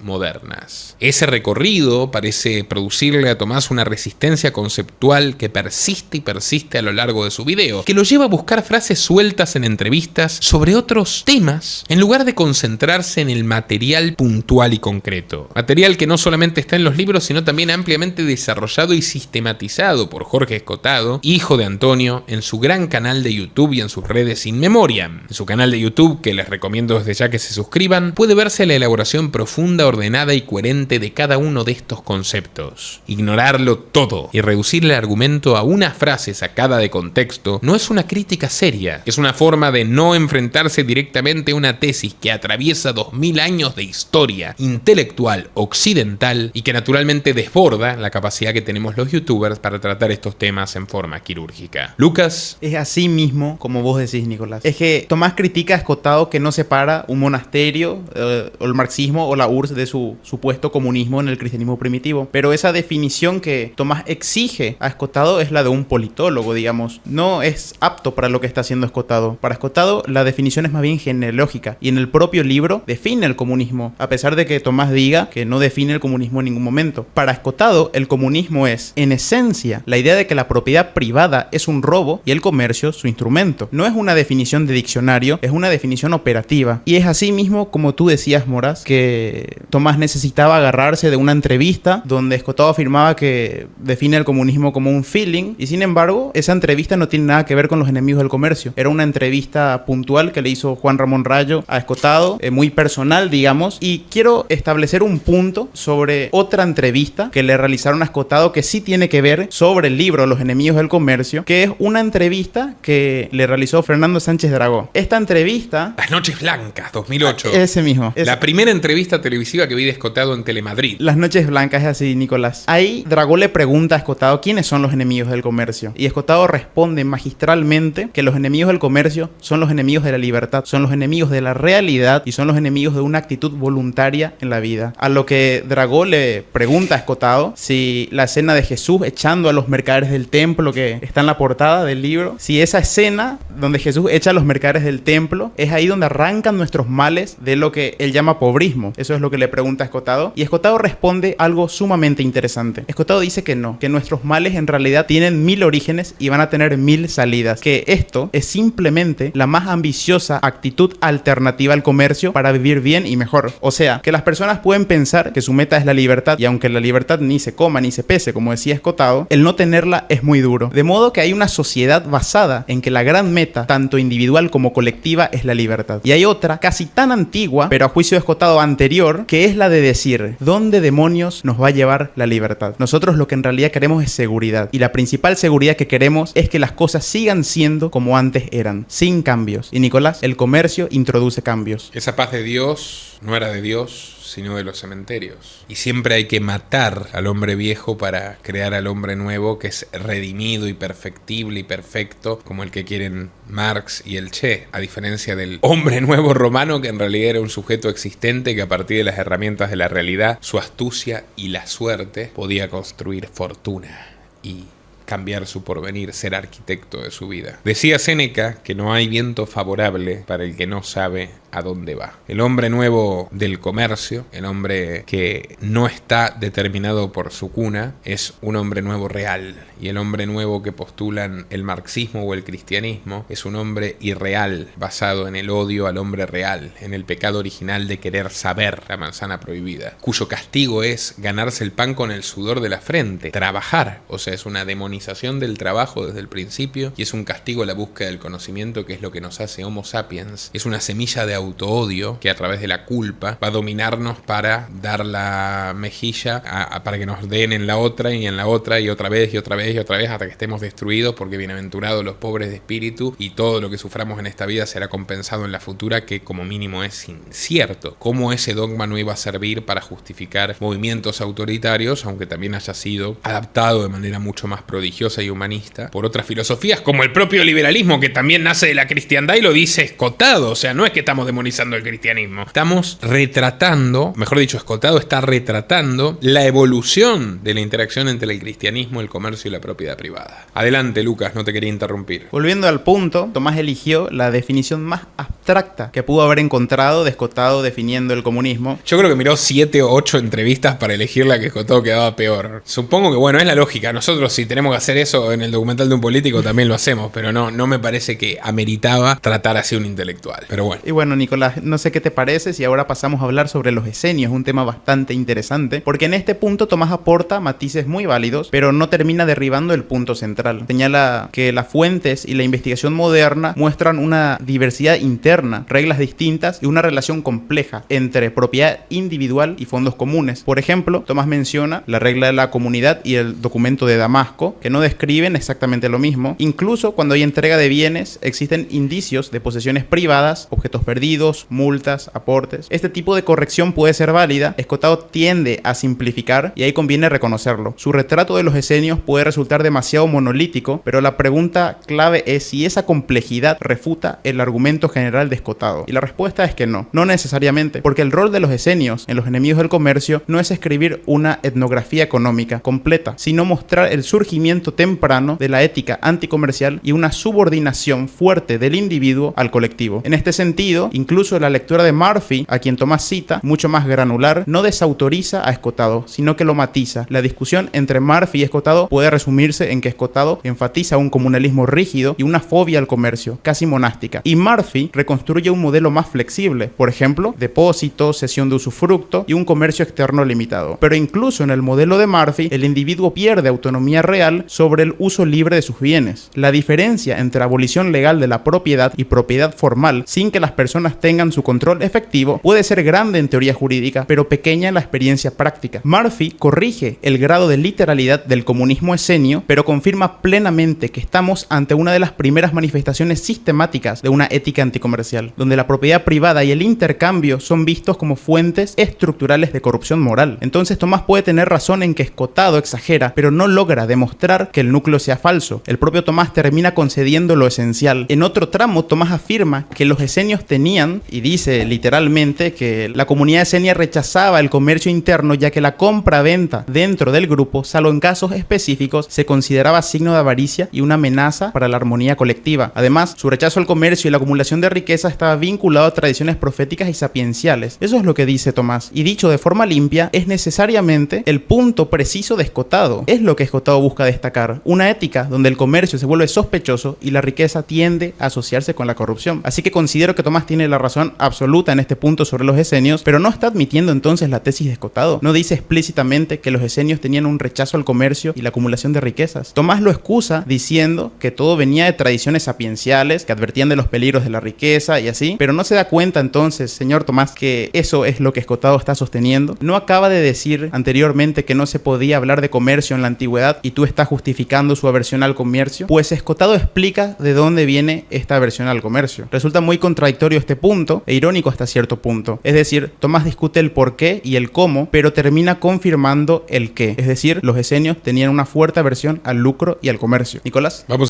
modernas. Ese recorrido parece producirle a Tomás una resistencia conceptual que persiste y persiste a lo largo de su video, que lo lleva a buscar frases sueltas en entrevistas sobre otros temas, en lugar de concentrarse en el material puntual y concreto. Material que no solamente está en los libros, sino también ampliamente desarrollado y sistematizado por Jorge Escotado, hijo de Antonio, en su gran canal de YouTube y en sus redes In Memoriam. En su canal de YouTube, que les recomiendo desde ya que se suscriban, puede verse la elaboración profunda, ordenada y coherente de cada uno de estos conceptos. Ignorarlo todo y reducir el argumento a unas frases sacada de contexto no es una crítica seria, es una forma de no enfrentarse directamente a una tesis que atraviesa 2000 años de historia intelectual occidental y que naturalmente desborda la capacidad que tenemos los youtubers para tratar estos temas en forma quirúrgica. Lucas. Es así mismo como vos decís, Nicolás. Es que Tomás critica a Escotado que no separa un monasterio, o el marxismo o la URSS de su supuesto comunismo en el cristianismo primitivo. Pero esa definición que Tomás exige a Escotado es la de un politólogo, digamos. No es apto para lo que está haciendo Escotado. Para Escotado la definición es más bien genealógica y en el propio libro define el comunismo, a pesar de que Tomás diga que no define el comunismo en ningún momento. Para Escotado el comunismo es, en esencia, la idea de que la propiedad privada es un robo y el comercio su instrumento. No es una definición de diccionario, es una definición operativa. Y es así mismo como tú decías, Moraz, que Tomás necesitaba agarrarse de una entrevista donde Escotado afirmaba que define el comunismo como un feeling y sin embargo esa entrevista no tiene nada que ver con los enemigos del comercio. Era una entrevista puntual que le hizo Juan Ramón Rayo a Escotado, muy personal, digamos, y quiero establecer un punto sobre otra entrevista que le realizaron a Escotado que sí tiene que ver sobre el libro Los enemigos del comercio, que es una entrevista que le realizó Fernando Sánchez Dragó. Esta entrevista... Las Noches Blancas, 2008. Ese mismo. La primera entrevista televisiva que vi de Escotado en Telemadrid. Las Noches Blancas es así, Nicolás. Ahí Dragó le pregunta a Escotado quiénes son los enemigos del comercio. Y Escotado responde magistralmente que los enemigos del comercio son los enemigos de la libertad, son los enemigos de la realidad y son los enemigos de una actitud voluntaria en la vida. A lo que Dragó le pregunta a Escotado si la escena de Jesús echando a los mercaderes del templo que está en la portada del libro, si esa escena donde Jesús echa a los mercaderes del templo es ahí donde arrancan nuestros males de lo que él llama pobrismo. Eso es lo que le pregunta a Escotado. Y Escotado responde algo sumamente interesante. Escotado dice que no, que nuestros males en realidad tienen 1000 orígenes y van a tener 1000 salidas. Que esto es simplemente la más ambiciosa actitud alternativa al comercio para vivir bien y mejor. O sea, que las personas pueden pensar que su meta es la libertad y aunque la libertad ni se coma ni se pese, como decía Escotado, el no tenerla es muy duro. De modo que hay una sociedad basada en que la gran meta, tanto individual como colectiva, es la libertad. Y hay otra, casi tan antigua, pero a juicio de Escotado anterior, que es la de decir, ¿dónde demonios nos va a llevar la libertad? Nosotros lo que en realidad queremos es seguridad. Y la principal seguridad que queremos es que las cosas sigan siendo como antes eran, sin cambios. Y Nicolás, el comercio introduce cambios. Esa paz de Dios no era de Dios, sino de los cementerios. Y siempre hay que matar al hombre viejo para crear al hombre nuevo que es redimido y perfectible y perfecto, como el que quieren Marx y el Che, a diferencia del hombre nuevo romano que en realidad era un sujeto existente que a partir de las herramientas de la realidad, su astucia y la suerte podía construir fortuna y cambiar su porvenir, ser arquitecto de su vida. Decía Séneca que no hay viento favorable para el que no sabe a dónde va. El hombre nuevo del comercio, el hombre que no está determinado por su cuna, es un hombre nuevo real. Y el hombre nuevo que postulan el marxismo o el cristianismo es un hombre irreal, basado en el odio al hombre real, en el pecado original de querer saber, la manzana prohibida, cuyo castigo es ganarse el pan con el sudor de la frente, trabajar. O sea, es una demonización del trabajo desde el principio y es un castigo a la búsqueda del conocimiento, que es lo que nos hace Homo sapiens. Es una semilla de autoodio que a través de la culpa va a dominarnos para dar la mejilla para que nos den en la otra y en la otra y otra vez y otra vez y otra vez hasta que estemos destruidos, porque bienaventurados los pobres de espíritu y todo lo que suframos en esta vida será compensado en la futura, que como mínimo es incierto. Cómo ese dogma no iba a servir para justificar movimientos autoritarios, aunque también haya sido adaptado de manera mucho más prodigiosa y humanista por otras filosofías como el propio liberalismo, que también nace de la cristiandad y lo dice Escotado. O sea, no es que estamos demonizando el cristianismo, estamos retratando, mejor dicho, Escotado está retratando la evolución de la interacción entre el cristianismo, el comercio y la propiedad privada. Adelante, Lucas, no te quería interrumpir. Volviendo al punto, Tomás eligió la definición más abstracta que pudo haber encontrado de Escotado definiendo el comunismo. Yo creo que miró 7 o 8 entrevistas para elegir la que Escotado quedaba peor. Supongo que, bueno, es la lógica. Nosotros, si tenemos que hacer eso en el documental de un político, también lo hacemos, pero no me parece que ameritaba tratar así a un intelectual. Pero bueno. Y bueno, Nicolás, no sé qué te parece si ahora pasamos a hablar sobre los esenios, un tema bastante interesante, porque en este punto Tomás aporta matices muy válidos, pero no termina derribando el punto central. Señala que las fuentes y la investigación moderna muestran una diversidad interna, reglas distintas y una relación compleja entre propiedad individual y fondos comunes. Por ejemplo, Tomás menciona la regla de la comunidad y el documento de Damasco, que no describen exactamente lo mismo. Incluso cuando hay entrega de bienes, existen indicios de posesiones privadas, objetos perdidos, multas, aportes. Este tipo de corrección puede ser válida. Escotado tiende a simplificar y ahí conviene reconocerlo. Su retrato de los esenios puede resultar demasiado monolítico, pero la pregunta clave es si esa complejidad refuta el argumento general de Escotado. Y la respuesta es que no necesariamente, porque el rol de los esenios en Los enemigos del comercio no es escribir una etnografía económica completa, sino mostrar el surgimiento temprano de la ética anticomercial y una subordinación fuerte del individuo al colectivo. En este sentido, incluso la lectura de Murphy, a quien Tomás cita, mucho más granular, no desautoriza a Escotado, sino que lo matiza. La discusión entre Murphy y Escotado puede resumirse en que Escotado enfatiza un comunalismo rígido y una fobia al comercio, casi monástica, y Murphy reconstruye un modelo más flexible, por ejemplo, depósito, cesión de usufructo y un comercio externo limitado. Pero incluso en el modelo de Murphy, el individuo pierde autonomía real sobre el uso libre de sus bienes. La diferencia entre abolición legal de la propiedad y propiedad formal, sin que las personas tengan su control efectivo, puede ser grande en teoría jurídica, pero pequeña en la experiencia práctica. Murphy corrige el grado de literalidad del comunismo esenio, pero confirma plenamente que estamos ante una de las primeras manifestaciones sistemáticas de una ética anticomercial, donde la propiedad privada y el intercambio son vistos como fuentes estructurales de corrupción moral. Entonces Tomás puede tener razón en que Escotado exagera, pero no logra demostrar que el núcleo sea falso. El propio Tomás termina concediendo lo esencial. En otro tramo, Tomás afirma que los esenios tenían, y dice literalmente que la comunidad esenia rechazaba el comercio interno, ya que la compra-venta dentro del grupo, salvo en casos específicos, se consideraba signo de avaricia y una amenaza para la armonía colectiva. Además, su rechazo al comercio y la acumulación de riqueza estaba vinculado a tradiciones proféticas y sapienciales. Eso es lo que dice Tomás. Y dicho de forma limpia, es necesariamente el punto preciso de Escotado. Es lo que Escotado busca destacar. Una ética donde el comercio se vuelve sospechoso y la riqueza tiende a asociarse con la corrupción. Así que considero que Tomás tiene la razón absoluta en este punto sobre los esenios, pero no está admitiendo entonces la tesis de Escotado. No dice explícitamente que los esenios tenían un rechazo al comercio y la acumulación de riquezas. Tomás lo excusa diciendo que todo venía de tradiciones sapienciales que advertían de los peligros de la riqueza y así, pero no se da cuenta entonces, señor Tomás, que eso es lo que Escotado está sosteniendo. No acaba de decir anteriormente que no se podía hablar de comercio en la antigüedad y tú estás justificando su aversión al comercio. Pues Escotado explica de dónde viene esta aversión al comercio. Resulta muy contradictorio este punto e irónico hasta cierto punto. Es decir, Tomás discute el por qué y el cómo, pero termina confirmando el qué. Es decir, los esenios tenían una fuerte aversión al lucro y al comercio. Nicolás. Vamos